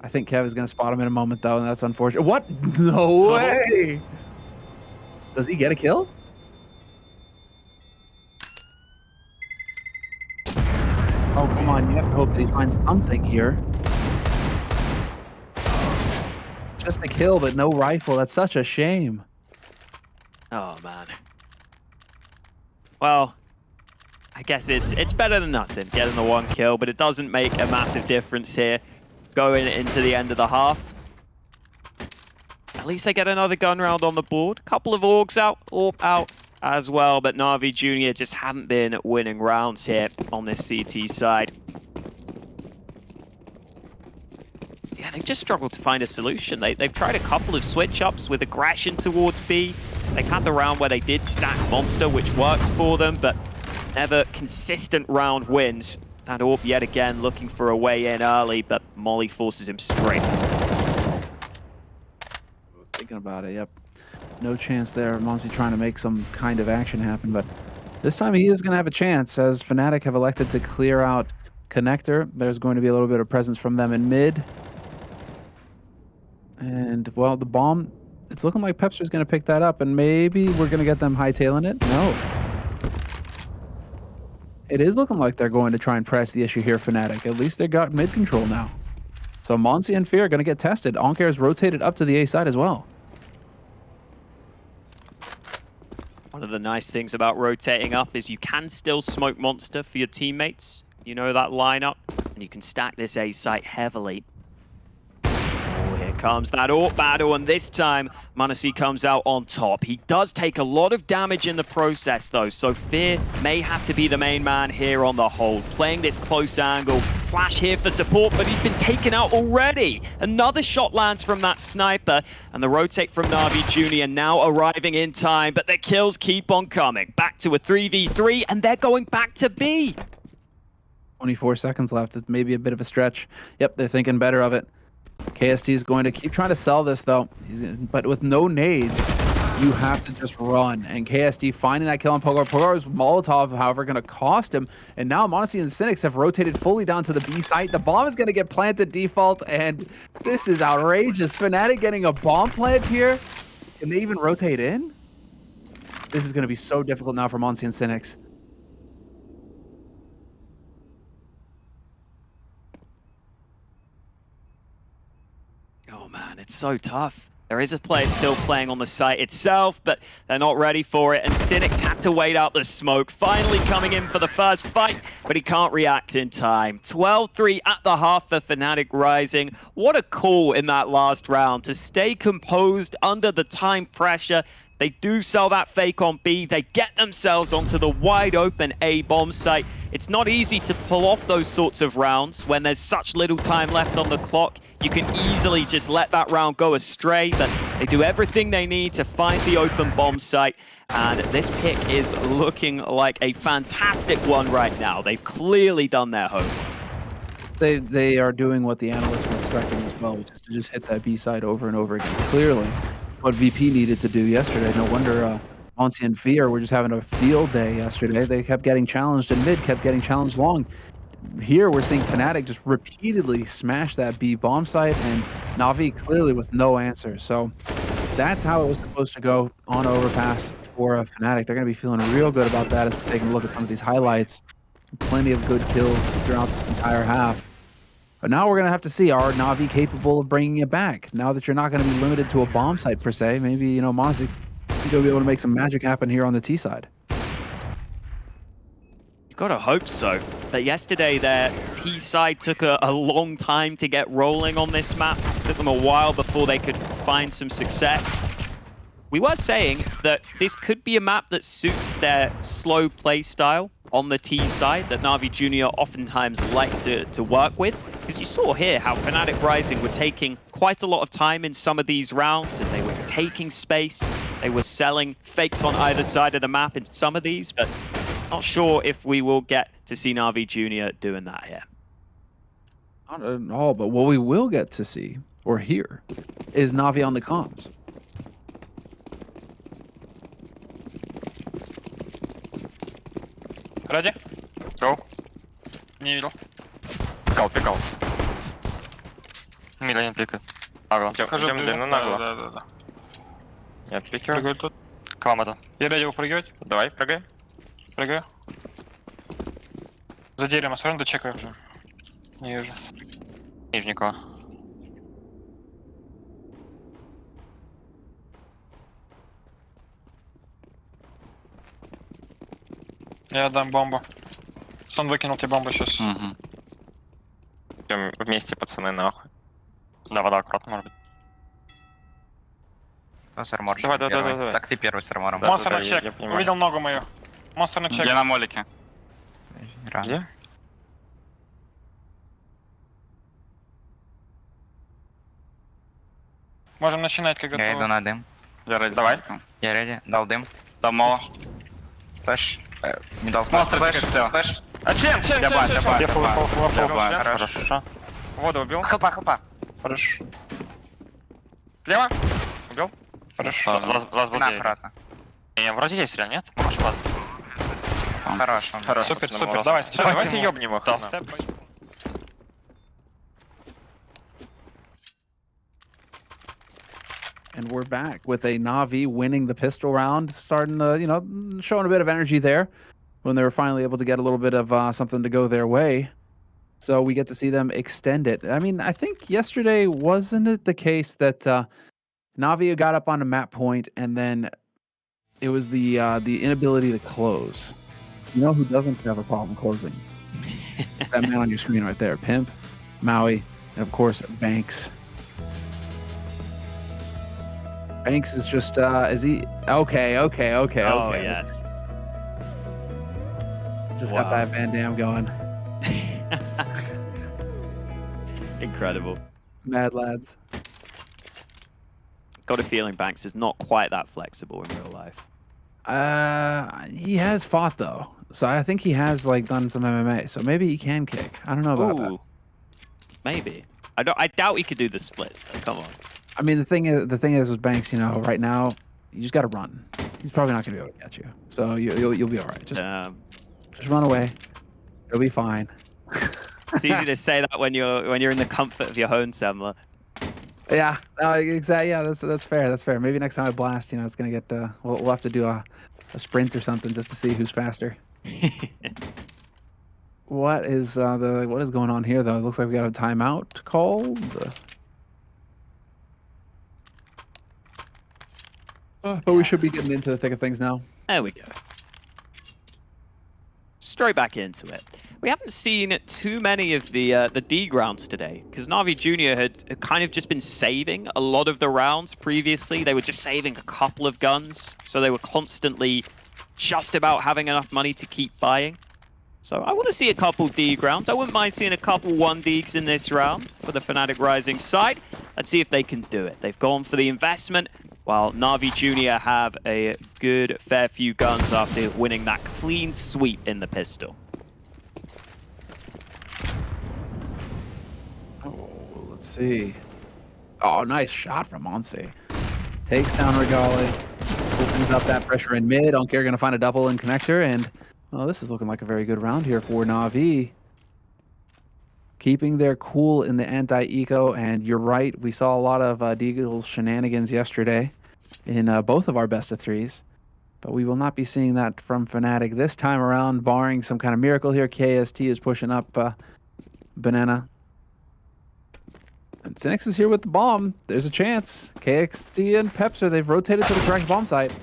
I think Kev is going to spot him in a moment, though, and that's unfortunate. What? No way! Does he get a kill? Oh, come on. You have to hope that he finds something here. Just a kill, but no rifle. That's such a shame. Oh, man. Well, I guess it's better than nothing, getting the 1 kill, but it doesn't make a massive difference here. Going into the end of the half. At least they get another gun round on the board. A couple of AWP out as well, but Navi Jr. just haven't been winning rounds here on this CT side. Yeah, they've just struggled to find a solution. They've tried a couple of switch-ups with aggression towards B. They've had the round where they did stack Monster, which works for them, but never consistent round wins. That AWP yet again looking for a way in early, but Molly forces him straight. Thinking about it, yep. No chance there. Monsi trying to make some kind of action happen, but this time he is going to have a chance as Fnatic have elected to clear out Connector. There's going to be a little bit of presence from them in mid. And, well, the bomb, it's looking like Pepster's going to pick that up, and maybe we're going to get them hightailing it. No. It is looking like they're going to try and press the issue here, Fnatic. At least they got mid control now. So Monsi and Fear are going to get tested. Oncare is rotated up to the A side as well. One of the nice things about rotating up is you can still smoke Monster for your teammates. You know that lineup, and you can stack this A site heavily. Oh, here comes that AWP battle, and this time Manasi comes out on top. He does take a lot of damage in the process, though, so Fear may have to be the main man here on the hold. Playing this close angle. Flash here for support, but he's been taken out already. Another shot lands from that sniper, and the rotate from Navi Jr. now arriving in time, but the kills keep on coming. Back to a 3v3, and they're going back to B. 24 seconds left. It's maybe a bit of a stretch. Yep, they're thinking better of it. KST is going to keep trying to sell this, though. But with no nades, you have to just run. And KST finding that kill on Pogar. Pogar's Molotov, however, going to cost him. And now Monacy and Cynics have rotated fully down to the B site. The bomb is going to get planted default, and this is outrageous. Fnatic getting a bomb plant here. Can they even rotate in? This is going to be so difficult now for Monacy and Cynics. Oh man, it's so tough. There is a player still playing on the site itself, but they're not ready for it. And Cynics had to wait out the smoke, finally coming in for the first fight, but he can't react in time. 12-3 at the half for Fnatic Rising. What a call in that last round to stay composed under the time pressure. They do sell that fake on B. They get themselves onto the wide open A bomb site. It's not easy to pull off those sorts of rounds when there's such little time left on the clock. You can easily just let that round go astray, but they do everything they need to find the open bomb site. And this pick is looking like a fantastic one right now. They've clearly done their homework. They are doing what the analysts were expecting as well, which is to just hit that B side over and over again. Clearly, what VP needed to do yesterday. No wonder Monsi and Fear were just having a field day yesterday. They kept getting challenged and mid kept getting challenged long. Here we're seeing Fnatic just repeatedly smash that B bomb site, and Navi clearly with no answer. So that's how it was supposed to go on overpass for Fnatic. They're going to be feeling real good about that as we're taking a look at some of these highlights. Plenty of good kills throughout this entire half. But now we're going to have to see, are Navi capable of bringing it back? Now that you're not going to be limited to a bomb site per se, maybe, you know, Monsi will be able to make some magic happen here on the T side. You gotta hope so. But yesterday their T side took a long time to get rolling on this map. It took them a while before they could find some success. We were saying that this could be a map that suits their slow play style on the T side that Navi Jr. oftentimes like to work with. Because you saw here how Fnatic Rising were taking quite a lot of time in some of these rounds, and they were taking space. They were selling fakes on either side of the map in some of these, but not sure if we will get to see Navi Jr. doing that here. Not at all, but what we will get to see, or hear, is Navi on the comms. Ready? Go. Не видел. Пикал. Миля не пикает. Нагло. Идем длинно, нагло. Да. Я отпикиваю. Прыгаю тут. К вам это. Я реady выпрыгивать. Давай, прыгай. Прыгаю. За деревом осторожно, дочекаю уже. Не вижу. Нижникова. Я дам бомбу. Сон выкинул тебе бомбу сейчас. Угу. Идем вместе, пацаны, нахуй. Да, вода аккуратно, может быть. Кто с армором? Давай. Так ты первый с армором. Да. Монстр на я чек. понимаю. Увидел ногу мою. Монстр на чек. Я на молике. Рано. Где? Можем начинать, как Я иду готово. на дым. Я ради. Давай. Я реди. Дал дым. Там мало. Флэш. Не дал флэш. Монстр пикает, Флэш. А чем? Я фул. Хорошо. Воду убил. Хлопа. Хорошо. Слева? Убил? Хорошо. Лаз был На, где? аккуратно. Не, вроде есть реально, нет? Можешь лаз? Хорошо. Супер. Давай, Давайте ёбнем их. And we're back with a Navi winning the pistol round, starting to, you know, showing a bit of energy there when they were finally able to get a little bit of something to go their way. So we get to see them extend it. I mean, I think yesterday, wasn't it the case that Navi got up on a map point and then it was the inability to close? You know who doesn't have a problem closing? That man on your screen right there, Pimp, Maui, and of course, Banks. Banks is just, is he? Okay. Oh, yes. Just got that Van Damme going. Incredible. Mad lads. Got a feeling Banks is not quite that flexible in real life. He has fought though. So I think he has like done some MMA. So maybe he can kick. I don't know about that. Maybe. I doubt he could do the splits. Though. Come on. I mean, the thing is with Banks, you know, right now you just got to run. He's probably not going to be able to catch you, so you'll be all right. Just run away. It'll be fine. It's easy to say that when you're in the comfort of your home, Semler. Yeah, exactly. Yeah, that's fair. That's fair. Maybe next time I blast, you know, it's gonna get. We'll have to do a sprint or something just to see who's faster. What is going on here though? It looks like we got a timeout called. But we should be getting into the thick of things now. There we go. Straight back into it. We haven't seen too many of the D rounds today, because Navi Jr. had kind of just been saving a lot of the rounds previously. They were just saving a couple of guns, so they were constantly just about having enough money to keep buying. So I want to see a couple D rounds. I wouldn't mind seeing a couple 1Ds in this round for the Fnatic Rising side. Let's see if they can do it. They've gone for the investment, while Navi Jr. have a good fair few guns after winning that clean sweep in the pistol. Oh, let's see. Oh, nice shot from Monse. Takes down Regali. Opens up that pressure in mid. Uncair going to find a double in connector, and well, this is looking like a very good round here for Navi. Keeping their cool in the anti-eco, and you're right, we saw a lot of Deagle shenanigans yesterday in both of our best of threes, but we will not be seeing that from Fnatic this time around, barring some kind of miracle here. KST is pushing up Banana. And Cynics is here with the bomb. There's a chance. KXT and Pepser, they've rotated to the correct bomb site.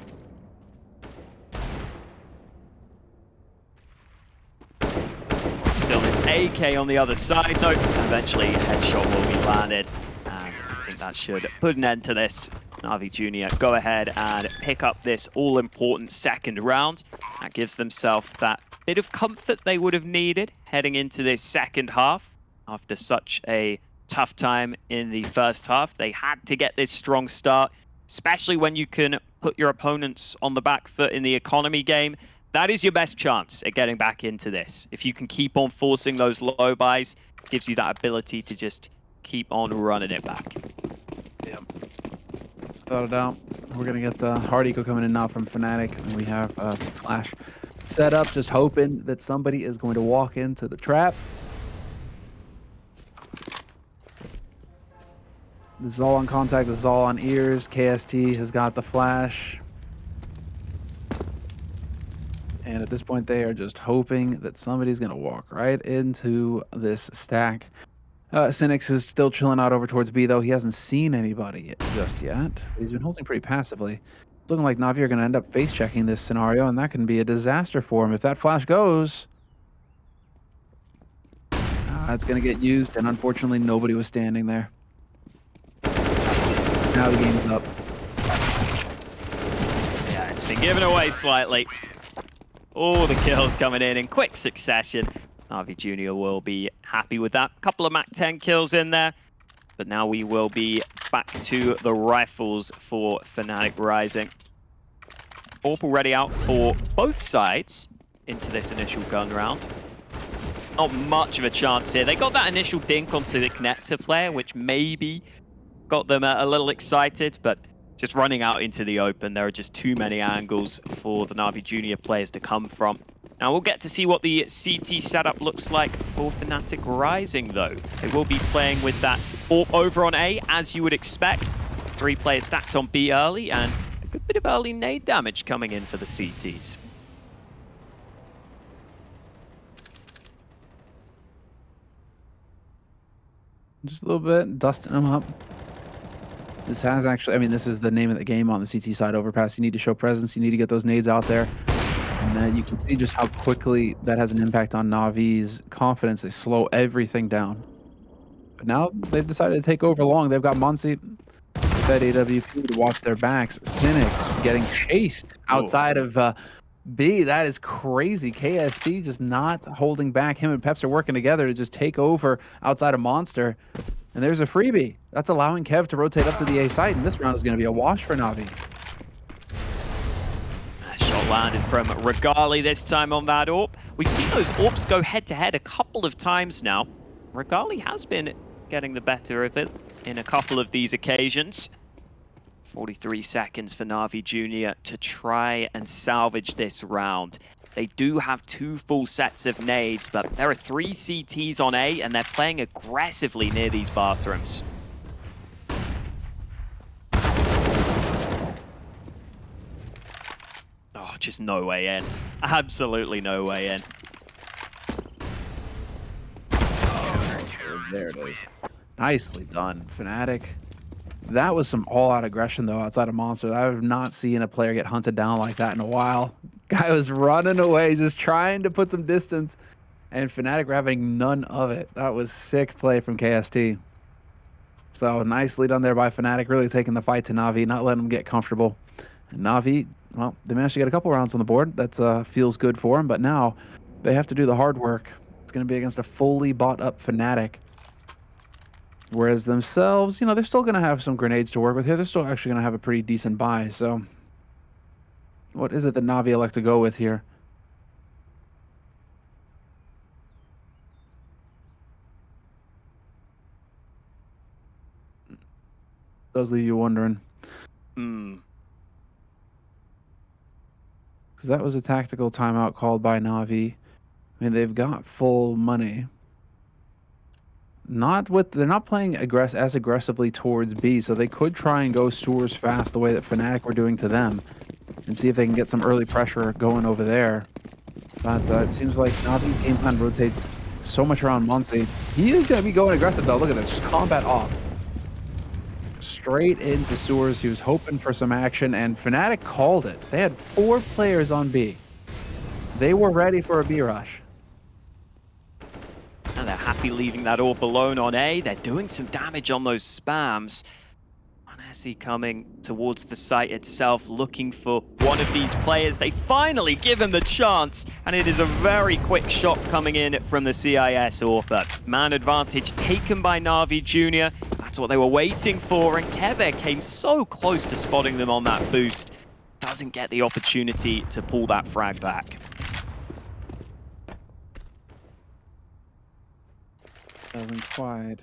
Still this AK on the other side, though. Eventually, headshot will be landed. And I think that should put an end to this. Navi Jr. go ahead and pick up this all-important second round. That gives themselves that bit of comfort they would have needed heading into this second half. After such a tough time in the first half, they had to get this strong start, especially when you can put your opponents on the back foot in the economy game. That is your best chance at getting back into this. If you can keep on forcing those low buys, it gives you that ability to just keep on running it back. Yep. Without a doubt. We're going to get the hard eco coming in now from Fnatic, and we have Flash set up, just hoping that somebody is going to walk into the trap. This is all on contact, this is all on ears. KST has got the flash. And at this point, they are just hoping that somebody's going to walk right into this stack. Cynics is still chilling out over towards B, though. He hasn't seen anybody just yet. He's been holding pretty passively. It's looking like Navi are going to end up face-checking this scenario, and that can be a disaster for him. If that flash goes, it's going to get used, and unfortunately, nobody was standing there. Now the game's up. Yeah, it's been given away slightly. All the kills coming in quick succession. Navi Jr. will be happy with that. Couple of Mach 10 kills in there. But now we will be back to the rifles for Fnatic Rising. AWP already out for both sides into this initial gun round. Not much of a chance here. They got that initial dink onto the connector player, which maybe got them a little excited, but just running out into the open, there are just too many angles for the Navi Jr. players to come from. Now we'll get to see what the CT setup looks like for Fnatic Rising, though. They will be playing with that AWP over on A, as you would expect. 3 players stacked on B early, and a good bit of early nade damage coming in for the CTs. Just a little bit, dusting them up. This has actually, I mean, this is the name of the game on the CT side, overpass. You need to show presence, you need to get those nades out there. And then you can see just how quickly that has an impact on Navi's confidence. They slow everything down. But now they've decided to take over long. They've got Monse, Fed AWP to watch their backs. Cynics getting chased outside of B. That is crazy. KST just not holding back. Him and Peps are working together to just take over outside of Monster. And there's a freebie. That's allowing Kev to rotate up to the A site, and this round is going to be a wash for Navi. Shot landed from Regali this time on that AWP. We've seen those AWPs go head-to-head a couple of times now. Regali has been getting the better of it in a couple of these occasions. 43 seconds for Navi Jr. to try and salvage this round. They do have 2 full sets of nades, but there are 3 CTs on A, and they're playing aggressively near these bathrooms. Oh, just no way in. Absolutely no way in. There it is. Nicely done, Fnatic. That was some all-out aggression, though, outside of Monster. I have not seen a player get hunted down like that in a while. Guy was running away, just trying to put some distance, and Fnatic were having none of it. That was sick play from KST. So nicely done there by Fnatic, really taking the fight to Navi, not letting them get comfortable. And Navi, well, they managed to get a couple rounds on the board. That feels good for them, but now they have to do the hard work. It's going to be against a fully bought-up Fnatic. Whereas themselves, you know, they're still going to have some grenades to work with here. They're still actually going to have a pretty decent buy. So what is it that Navi elect to go with here? Does leave you wondering. Because that was a tactical timeout called by Navi. I mean, they've got full money. They're not playing as aggressively towards B, so they could try and go sewers fast the way that Fnatic were doing to them, and see if they can get some early pressure going over there. But it seems like Navi's game plan rotates so much around Muncie. He is going to be going aggressive though. Look at this, just combat off. Straight into sewers. He was hoping for some action, and Fnatic called it. They had 4 players on B. They were ready for a B rush. And they're happy leaving that AWP alone on A. They're doing some damage on those spams. Nessie coming towards the site itself, looking for one of these players. They finally give him the chance, and it is a very quick shot coming in from the CIS AWP. Man advantage taken by Navi Jr. That's what they were waiting for, and Kebe came so close to spotting them on that boost. Doesn't get the opportunity to pull that frag back. Doesn't quite.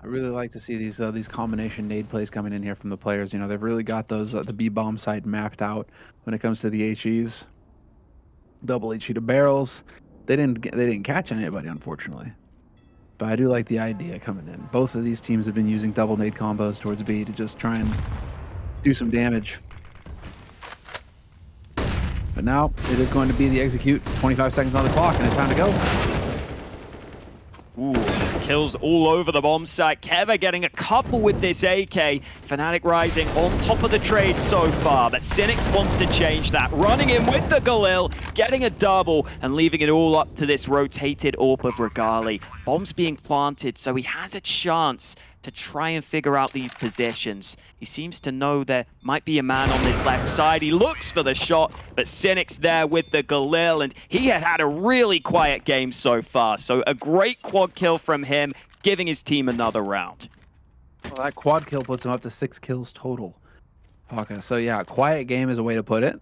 I really like to see these combination nade plays coming in here from the players. You know, they've really got those the B bomb site mapped out when it comes to the HEs. Double HE to barrels. They didn't catch anybody, unfortunately. But I do like the idea coming in. Both of these teams have been using double nade combos towards B to just try and do some damage. But now it is going to be the execute. 25 seconds on the clock, and it's time to go. Ooh, kills all over the bomb site. Keva getting a couple with this AK. Fnatic rising on top of the trade so far, but Cynics wants to change that. Running in with the Galil, getting a double, and leaving it all up to this rotated AWP of Regali. Bombs being planted, so he has a chance to try and figure out these positions. He seems to know there might be a man on this left side. He looks for the shot, but Cynic's there with the Galil, and he had a really quiet game so far. So a great quad kill from him, giving his team another round. Well, that quad kill puts him up to 6 kills total. Okay, so yeah, quiet game is a way to put it.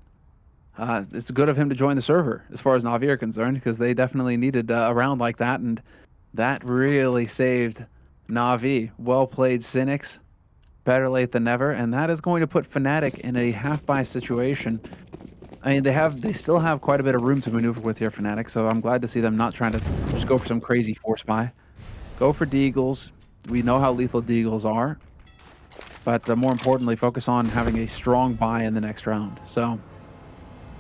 It's good of him to join the server, as far as Navi are concerned, because they definitely needed a round like that, and that really saved Navi. Well played, Cynics. Better late than never, and that is going to put Fnatic in a half-buy situation. I mean, they still have quite a bit of room to maneuver with here, Fnatic, so I'm glad to see them not trying to just go for some crazy force buy. Go for Deagles. We know how lethal Deagles are, but more importantly, focus on having a strong buy in the next round. So,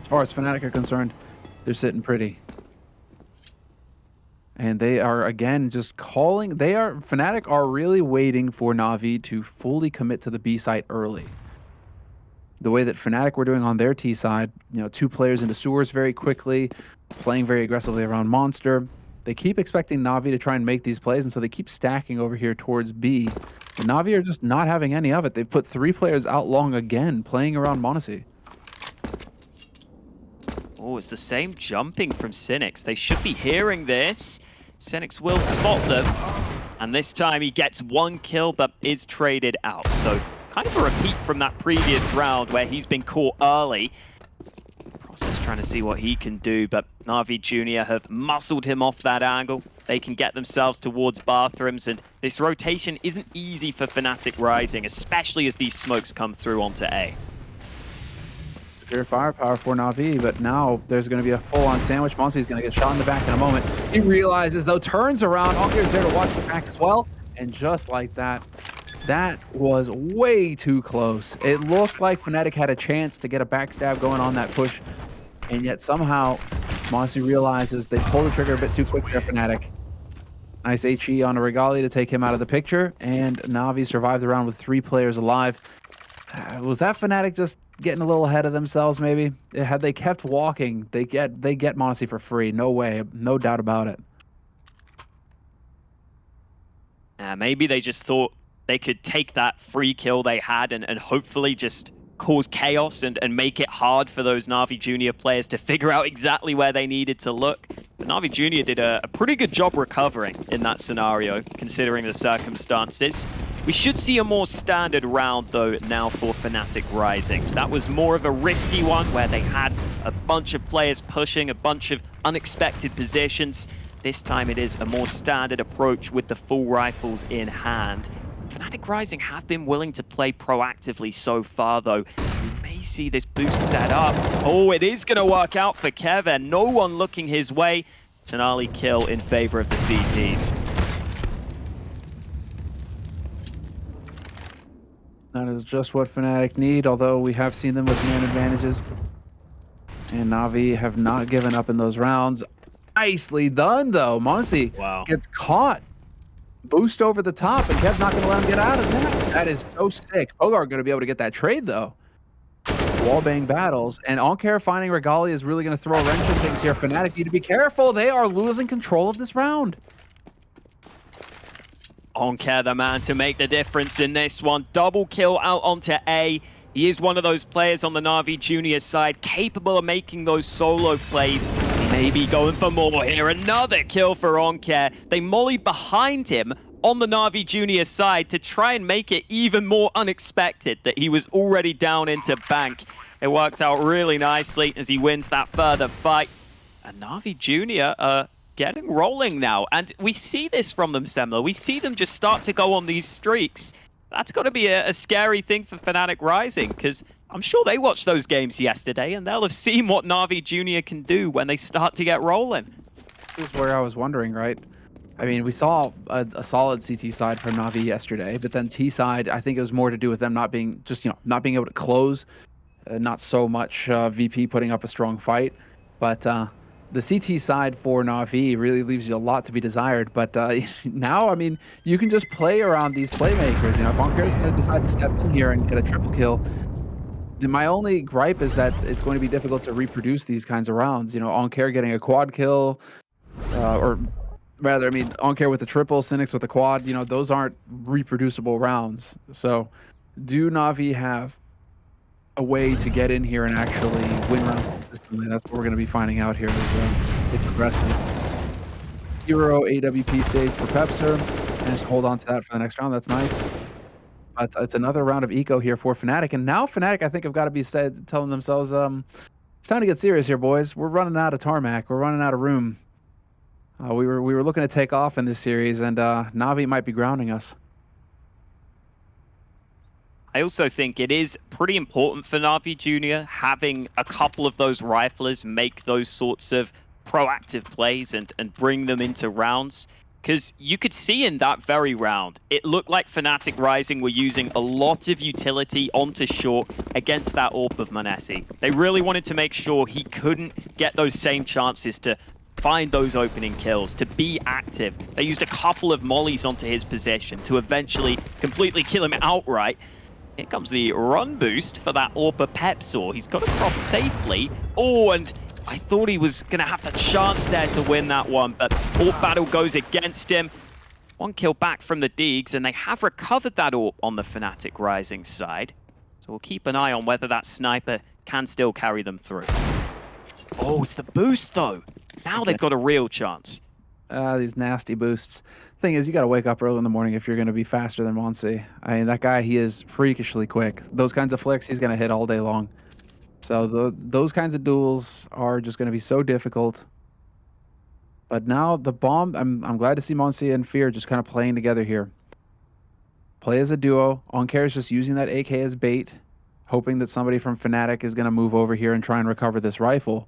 as far as Fnatic are concerned, they're sitting pretty. And they are, again, just calling. Fnatic are really waiting for Navi to fully commit to the B site early. The way that Fnatic were doing on their T side, you know, 2 players into sewers very quickly, playing very aggressively around Monster. They keep expecting Navi to try and make these plays, and so they keep stacking over here towards B. But Navi are just not having any of it. They've put 3 players out long again, playing around Monacy. Oh, it's the same jumping from Cynics. They should be hearing this. Cynics will spot them. And this time he gets 1 kill, but is traded out. So kind of a repeat from that previous round where he's been caught early. Process trying to see what he can do, but Navi Jr. have muscled him off that angle. They can get themselves towards bathrooms, and this rotation isn't easy for Fnatic Rising, especially as these smokes come through onto A. Severe firepower for Navi, but now there's going to be a full-on sandwich. Monsi's going to get shot in the back in a moment. He realizes, though, turns around. Onker's there to watch the back as well, and just like that, that was way too close. It looked like Fnatic had a chance to get a backstab going on that push, and yet somehow Monsi realizes they pulled the trigger a bit too quick there, Fnatic. Nice HE on a Regalia to take him out of the picture, and Navi survived the round with 3 players alive. Was that Fnatic just getting a little ahead of themselves, maybe? Had they kept walking, they get Monsi for free. No way, no doubt about it. Maybe they just thought they could take that free kill they had and hopefully just cause chaos and make it hard for those Navi Junior players to figure out exactly where they needed to look. But Navi Junior did a pretty good job recovering in that scenario, considering the circumstances. We should see a more standard round, though, now for Fnatic Rising. That was more of a risky one, where they had a bunch of players pushing, a bunch of unexpected positions. This time it is a more standard approach with the full rifles in hand. Fnatic Rising have been willing to play proactively so far, though. We may see this boost set up. Oh, it is going to work out for Kevin. No one looking his way. It's an early kill in favor of the CTs. That is just what Fnatic need, although we have seen them with man advantages. And Navi have not given up in those rounds. Nicely done, though. Monsi gets caught. Boost over the top, and Kev's not going to let him get out of that. That is so sick. Bogart going to be able to get that trade, though. Wallbang battles, and Onker finding Regalia is really going to throw a wrench in things here. Fnatic need to be careful. They are losing control of this round. Onker, the man to make the difference in this one. Double kill out onto A. He is one of those players on the Navi Junior side capable of making those solo plays. He may be going for more here. Another kill for Onker. They molly behind him on the Navi Junior side to try and make it even more unexpected that he was already down into bank. It worked out really nicely as he wins that further fight. And Navi Junior getting rolling now. And we see this from them, Semler. We see them just start to go on these streaks. That's got to be a scary thing for Fnatic Rising, because I'm sure they watched those games yesterday and they'll have seen what Navi Junior can do when they start to get rolling. This is where I was wondering, right? I mean, we saw a solid CT side from Navi yesterday, but then T side, I think it was more to do with them not being not being able to close, not so much VP putting up a strong fight, but the CT side for Navi really leaves you a lot to be desired. But now, I mean, you can just play around these playmakers. You know, if Onker is going to decide to step in here and get a triple kill, my only gripe is that it's going to be difficult to reproduce these kinds of rounds. You know, Onker getting a quad kill, or rather, I mean, Onker with the triple, Cynics with the quad, you know, those aren't reproducible rounds. So do Navi have a way to get in here and actually win rounds consistently? That's what we're going to be finding out here as it progresses. 0 AWP save for Pepser. And hold on to that for the next round. That's nice. But it's another round of eco here for Fnatic. And now Fnatic, I think, have got to be telling themselves, it's time to get serious here, boys. We're running out of tarmac. We're running out of room. We were looking to take off in this series, and Navi might be grounding us. I also think it is pretty important for Navi Junior having a couple of those riflers make those sorts of proactive plays and bring them into rounds. Because you could see in that very round, it looked like Fnatic Rising were using a lot of utility onto short against that AWP of Manesi. They really wanted to make sure he couldn't get those same chances to find those opening kills, to be active. They used a couple of mollies onto his position to eventually completely kill him outright. Here comes the run boost for that AWP Pepsaw. He's got across safely. Oh, and I thought he was going to have the chance there to win that one, but AWP battle goes against him. One kill back from the Deegs, and they have recovered that AWP on the Fnatic Rising side. So we'll keep an eye on whether that sniper can still carry them through. Oh, it's the boost, though. Now they've got a real chance. These nasty boosts. Thing is, you got to wake up early in the morning if you're going to be faster than Monsi. I mean, that guy, he is freakishly quick. Those kinds of flicks, he's going to hit all day long. So those kinds of duels are just going to be so difficult. But now the bomb, I'm glad to see Monsi and Fear just kind of playing together here. Play as a duo. Onkare is just using that AK as bait, hoping that somebody from Fnatic is going to move over here and try and recover this rifle.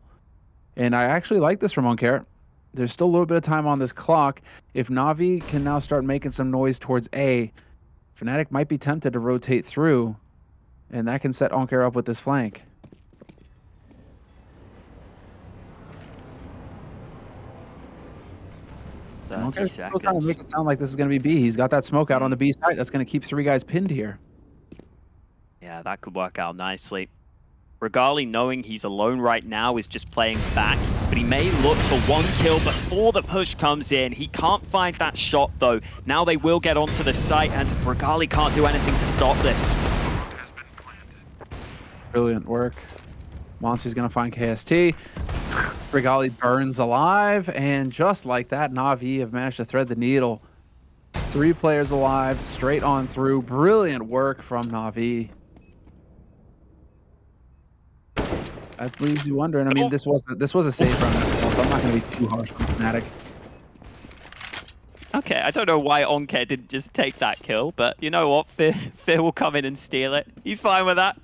And I actually like this from Onkare. There's still a little bit of time on this clock. If Navi can now start making some noise towards A, Fnatic might be tempted to rotate through, and that can set Onkare up with this flank. Onkare's still trying to make it sound like this is going to be B. He's got that smoke out on the B side. That's going to keep 3 guys pinned here. Yeah, that could work out nicely. Regali, knowing he's alone right now, is just playing back, but he may look for 1 kill before the push comes in. He can't find that shot, though. Now they will get onto the site, and Regali can't do anything to stop this. Brilliant work. Monsi's going to find KST. Regali burns alive, and just like that, Navi have managed to thread the needle. 3 players alive, straight on through. Brilliant work from Navi. That leaves you wondering. I mean, this was a safe run, so I'm not going to be too harsh on Fnatic. Okay, I don't know why Onkare didn't just take that kill, but you know what? Fear will come in and steal it. He's fine with that.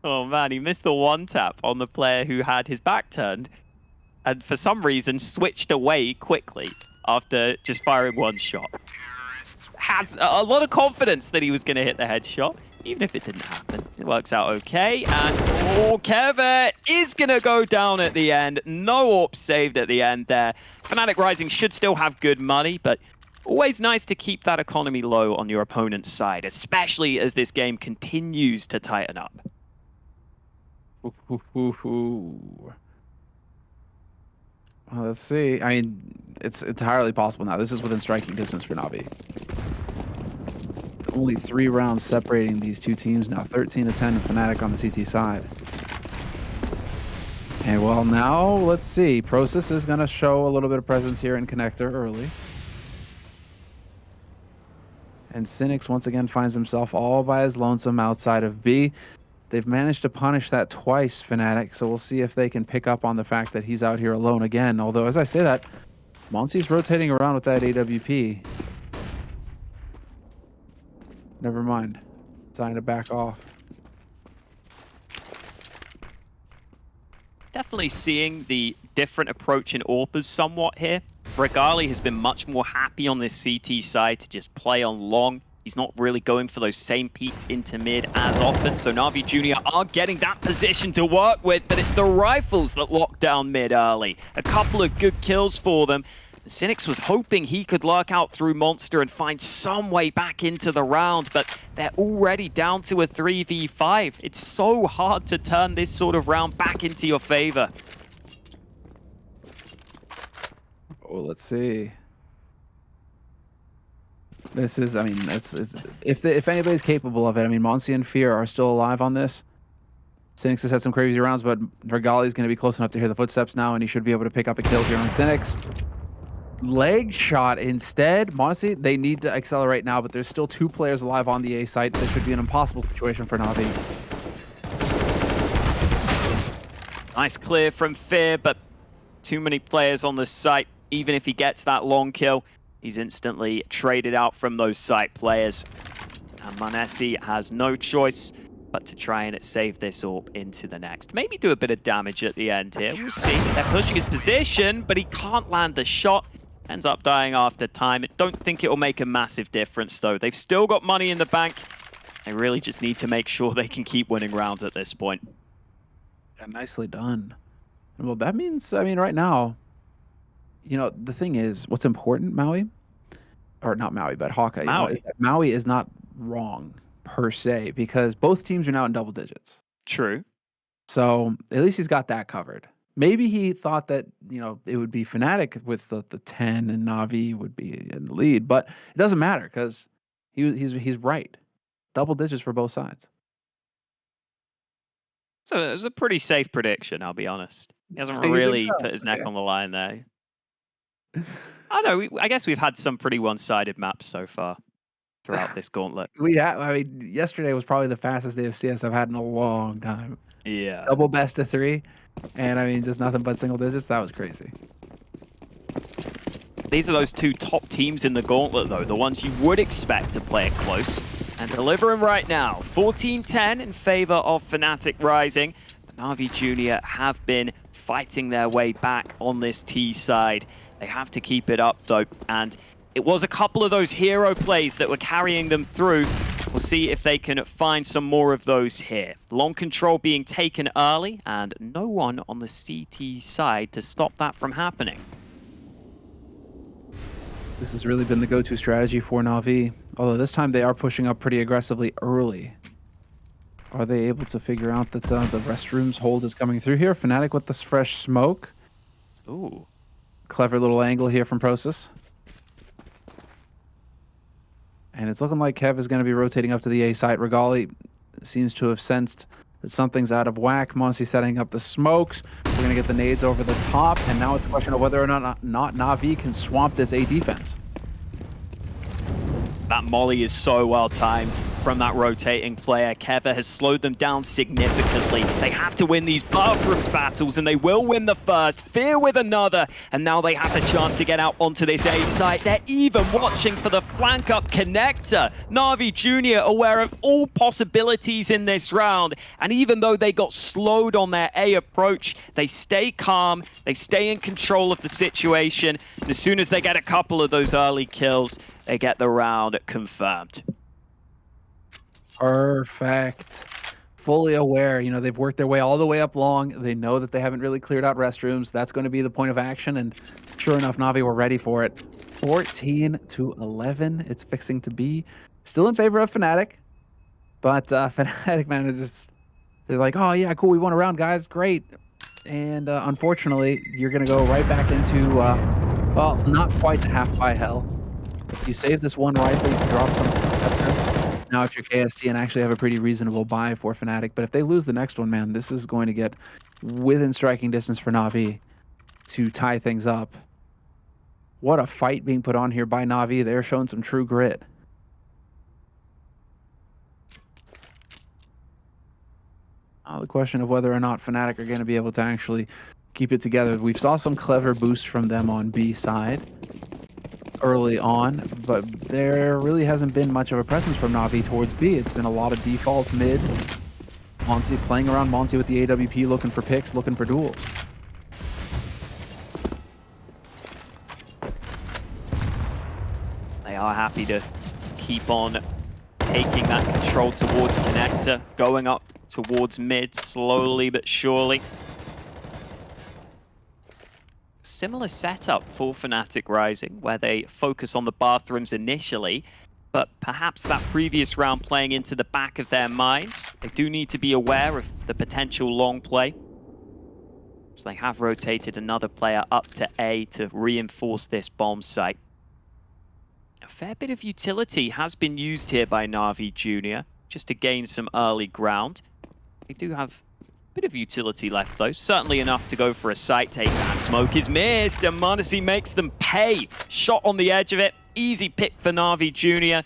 Oh man, he missed the 1-tap on the player who had his back turned, and for some reason switched away quickly after just firing 1 shot. Has a lot of confidence that he was going to hit the headshot, even if it didn't happen. It works out okay, and Keve is going to go down at the end. No AWP saved at the end there. Fnatic Rising should still have good money, but always nice to keep that economy low on your opponent's side, especially as this game continues to tighten up. Well, let's see. I mean, it's entirely possible now. This is within striking distance for Navi. Only 3 rounds separating these 2 teams now. 13-10 Fnatic on the CT side. And well, now let's see. Process is going to show a little bit of presence here in Connector early. And Cynics once again finds himself all by his lonesome outside of B. They've managed to punish that twice, Fnatic, so we'll see if they can pick up on the fact that he's out here alone again. Although, as I say that, Monsi's rotating around with that AWP. Never mind. Trying to back off. Definitely seeing the different approach in AWPers somewhat here. Regali has been much more happy on this CT side to just play on long. He's not really going for those same peaks into mid as often, so Navi Jr. are getting that position to work with, but it's the rifles that lock down mid early. A couple of good kills for them. Cynics was hoping he could lurk out through Monster and find some way back into the round, but they're already down to a 3v5. It's so hard to turn this sort of round back into your favor. Oh, let's see. This is, I mean, it's if anybody's capable of it, I mean, Monsi and Fear are still alive on this. Cynics has had some crazy rounds, but Vergali's going to be close enough to hear the footsteps now, and he should be able to pick up a kill here on Cynics. Leg shot instead. Monsi, they need to accelerate now, but there's still 2 players alive on the A site. This should be an impossible situation for Navi. Nice clear from Fear, but too many players on the site. Even if he gets that long kill, he's instantly traded out from those site players. And Manesi has no choice but to try and save this AWP into the next. Maybe do a bit of damage at the end here. We'll see. They're pushing his position, but he can't land the shot. Ends up dying after time. I don't think it will make a massive difference, though. They've still got money in the bank. They really just need to make sure they can keep winning rounds at this point. Yeah, nicely done. Well, that means, I mean, right now, you know, the thing is, what's important, Maui, or not Maui, but Hawkeye, Maui. You know, is that Maui is not wrong per se, because both teams are now in double digits. True. So at least he's got that covered. Maybe he thought that, you know, it would be Fnatic with the 10 and Navi would be in the lead, but it doesn't matter because he's right. Double digits for both sides. So it was a pretty safe prediction, I'll be honest. He hasn't You think really so? put his neck Okay. on the line there. I know. I guess we've had some pretty one-sided maps so far throughout this gauntlet. I mean, yesterday was probably the fastest day of CS I've had in a long time. Yeah. Double best of 3. And I mean, just nothing but single digits. That was crazy. These are those 2 top teams in the gauntlet, though, the ones you would expect to play it close. And delivering right now, 14-10 in favor of Fnatic Rising. Navi Junior have been fighting their way back on this T side. They have to keep it up, though, and it was a couple of those hero plays that were carrying them through. We'll see if they can find some more of those here. Long control being taken early, and no one on the CT side to stop that from happening. This has really been the go-to strategy for Navi, although this time they are pushing up pretty aggressively early. Are they able to figure out that the restrooms hold is coming through here? Fnatic with this fresh smoke. Ooh. Clever little angle here from Prosus. And it's looking like Kev is going to be rotating up to the A site. Regali seems to have sensed that something's out of whack. Monsi setting up the smokes. We're going to get the nades over the top. And now it's a question of whether or not Navi can swamp this A defense. That molly is so well timed from that rotating player. Keva has slowed them down significantly. They have to win these bathrooms battles, and they will win the first. Fear with another, and now they have the chance to get out onto this A site. They're even watching for the flank up connector. Navi Junior aware of all possibilities in this round, and even though they got slowed on their A approach, they stay calm, they stay in control of the situation, and as soon as they get a couple of those early kills, they get the round confirmed. Perfect. Fully aware, you know, they've worked their way all the way up long. They know that they haven't really cleared out restrooms. That's going to be the point of action, and sure enough, Navi were ready for it. 14-11, it's fixing to be. Still in favor of Fnatic, but Fnatic managers, they're like, oh yeah, cool, we won a round, guys, great. And unfortunately, you're going to go right back into, well, not quite half by hell. If you save this one rifle, you can drop some. Now, if you're KST and actually have a pretty reasonable buy for Fnatic, but if they lose the next one, man, this is going to get within striking distance for Navi to tie things up. What a fight being put on here by Navi. They're showing some true grit. Now the question of whether or not Fnatic are going to be able to actually keep it together. We saw some clever boosts from them on B side early on, but there really hasn't been much of a presence from Navi towards B. It's been a lot of default mid. Monsi playing around Monsi with the AWP, looking for picks, looking for duels. They are happy to keep on taking that control towards connector, going up towards mid slowly but surely. Similar setup for Fnatic Rising, where they focus on the bathrooms initially, but perhaps that previous round playing into the back of their minds. They do need to be aware of the potential long play. So they have rotated another player up to A to reinforce this bomb site. A fair bit of utility has been used here by Navi Junior, just to gain some early ground. They do have bit of utility left, though. Certainly enough to go for a site take. That smoke is missed, and m0NESY makes them pay. Shot on the edge of it. Easy pick for Navi Junior.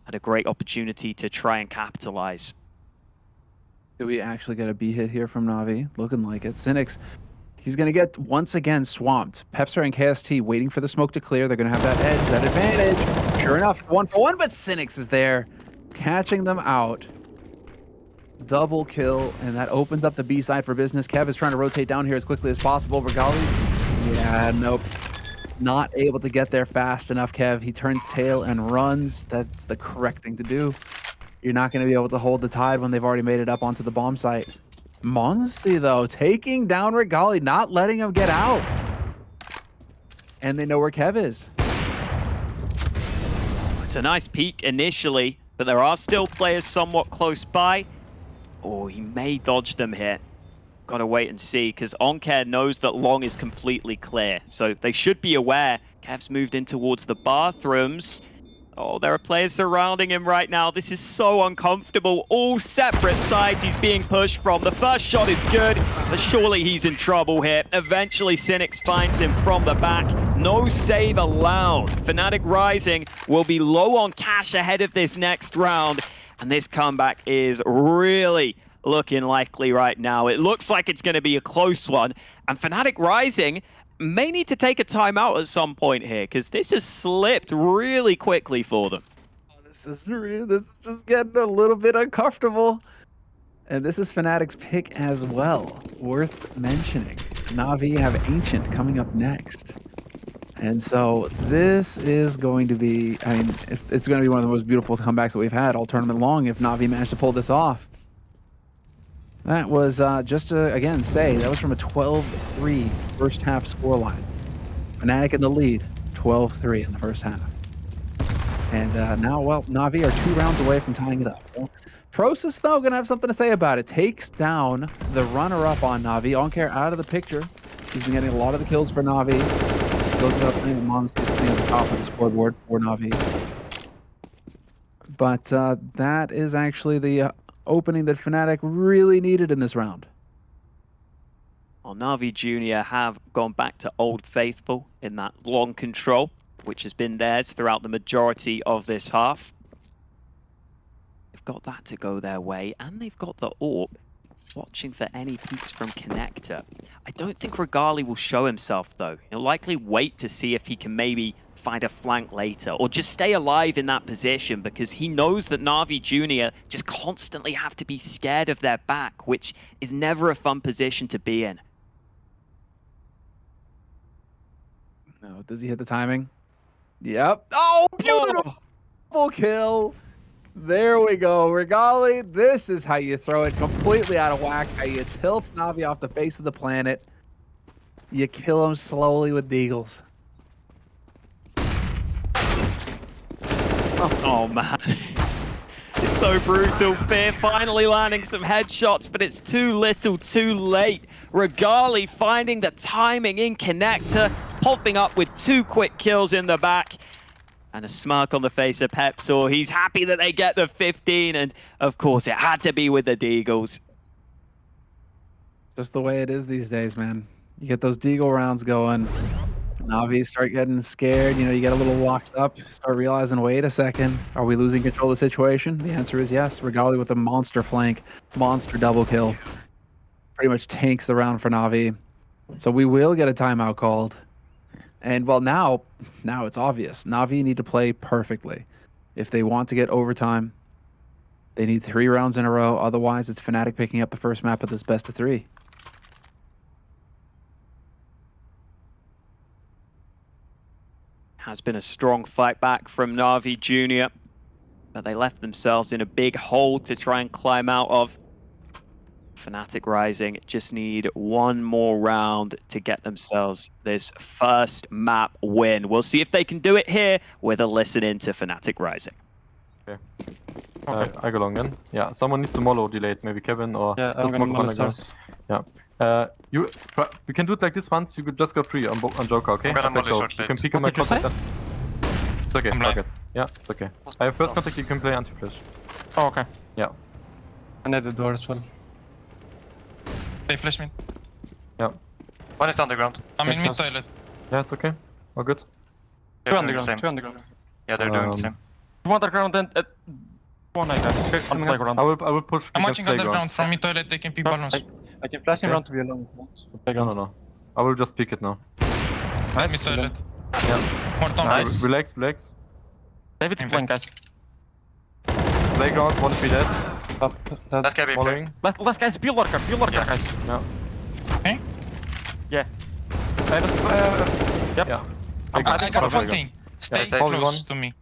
Had a great opportunity to try and capitalize. Do we actually get a B hit here from Navi? Looking like it. Cynics, he's going to get once again swamped. Pepster and KST waiting for the smoke to clear. They're going to have that edge, that advantage. Sure enough, it's 1-for-1, but Cynics is there, catching them out. Double kill, and that opens up the B side for business. Kev is trying to rotate down here as quickly as possible. Regali, yeah, nope. Not able to get there fast enough, Kev. He turns tail and runs. That's the correct thing to do. You're not going to be able to hold the tide when they've already made it up onto the bomb site. m0NESY, though, taking down Regali, not letting him get out. And they know where Kev is. It's a nice peek initially, but there are still players somewhat close by. Oh, he may dodge them here. Gotta wait and see, because Oncare knows that long is completely clear. So they should be aware. Kev's moved in towards the bathrooms. Oh, there are players surrounding him right now. This is so uncomfortable. All separate sides he's being pushed from. The first shot is good, but surely he's in trouble here. Eventually, Cynics finds him from the back. No save allowed. Fnatic Rising will be low on cash ahead of this next round. And this comeback is really looking likely right now. It looks like it's going to be a close one. And Fnatic Rising may need to take a timeout at some point here, because this has slipped really quickly for them. This is just getting a little bit uncomfortable. And this is Fnatic's pick as well. Worth mentioning. Navi have Ancient coming up next. And so this is going to be, I mean, it's going to be one of the most beautiful comebacks that we've had all tournament long if Navi managed to pull this off. That was, just to, again, say, that was from a 12-3 first half scoreline. Fnatic in the lead, 12-3 in the first half. And now, well, Navi are 2 rounds away from tying it up. Well, Prosus, though, going to have something to say about it. Takes down the runner-up on Navi. Oncare out of the picture. He's been getting a lot of the kills for Navi. Goes up playing the monster thing at the top of the scoreboard for Navi. But that is actually the opening that Fnatic really needed in this round. Well, Navi Jr. have gone back to Old Faithful in that long control, which has been theirs throughout the majority of this half. They've got that to go their way, and they've got the AWP watching for any peeks from Connector. I don't think Regali will show himself, though. He'll likely wait to see if he can maybe find a flank later, or just stay alive in that position, because he knows that Navi Jr. just constantly have to be scared of their back, which is never a fun position to be in. No, does he hit the timing? Yep. Oh, beautiful kill. There we go. Regali, this is how you throw it completely out of whack, how you tilt Navi off the face of the planet. You kill him slowly with deagles. Oh man. It's so brutal. Fear finally landing some headshots, but it's too little, too late. Regali finding the timing in Connector, popping up with 2 quick kills in the back. And a smirk on the face of Pepsor. He's happy that they get the 15, and of course it had to be with the Deagles. Just the way it is these days, man. You get those Deagle rounds going. Navi start getting scared. You know, you get a little locked up. Start realizing, wait a second, are we losing control of the situation? The answer is yes. Regali with a monster flank, monster double kill. Pretty much tanks the round for Navi. So we will get a timeout called. And well, now it's obvious. Navi need to play perfectly. If they want to get overtime, they need 3 rounds in a row. Otherwise, it's Fnatic picking up the first map of this best of 3. Has been a strong fight back from Navi Jr., but they left themselves in a big hole to try and climb out of. Fnatic Rising just need 1 more round to get themselves this first map win. We'll see if they can do it here with a listen in to Fnatic Rising. Okay. I go long then. Yeah, someone needs to mollo delayed, maybe Kevin or... Yeah, I'm gonna mollo stairs. Yeah. We can do it like this once, you could just go free on Joker, okay? I'm gonna molly close. short You can late. peek on my What did you contact. It's okay, I'm fuck blind. it. Yeah, it's okay. I have first contact, you can play anti-flash. Oh, okay. Yeah. I need the door as well. They flash me. Yeah. One is underground. I'm in mid Yes. toilet. Yeah, it's okay. All good. They're Two doing the underground, same. 2 underground. Yeah, they're doing the same. 2 underground and... one I guess. On playground. I will push. I'm against watching playground. underground from mid toilet, taking peek balloons. I can flash him Okay. round to be alone. No. I will just pick it now. Mid toilet. Yeah. More time. Nice. Relax. David's playing, guys. Playground, 1 to be dead. Let's get Following. Last guys, peel lurker, Yeah. guys. Yeah. Okay? Yeah. I got Playground. 14. Stay Yeah, close one. to me.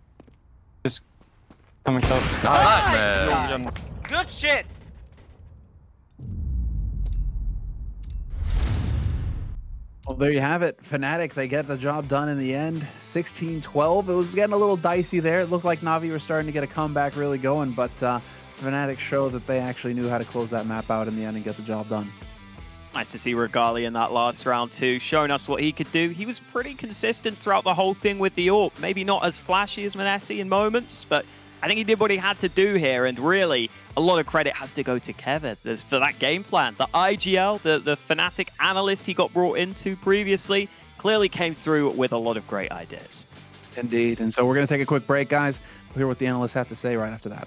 Coming close. Nice. Good shit! Well, there you have it. Fnatic, they get the job done in the end. 16-12. It was getting a little dicey there. It looked like Navi were starting to get a comeback really going, but Fnatic showed that they actually knew how to close that map out in the end and get the job done. Nice to see Regali in that last round too, showing us what he could do. He was pretty consistent throughout the whole thing with the AWP. Maybe not as flashy as Manesi in moments, but I think he did what he had to do here, and really, a lot of credit has to go to Kevin for that game plan. The IGL, the Fnatic analyst he got brought into previously, clearly came through with a lot of great ideas. Indeed. And so we're going to take a quick break, guys. We'll hear what the analysts have to say right after that.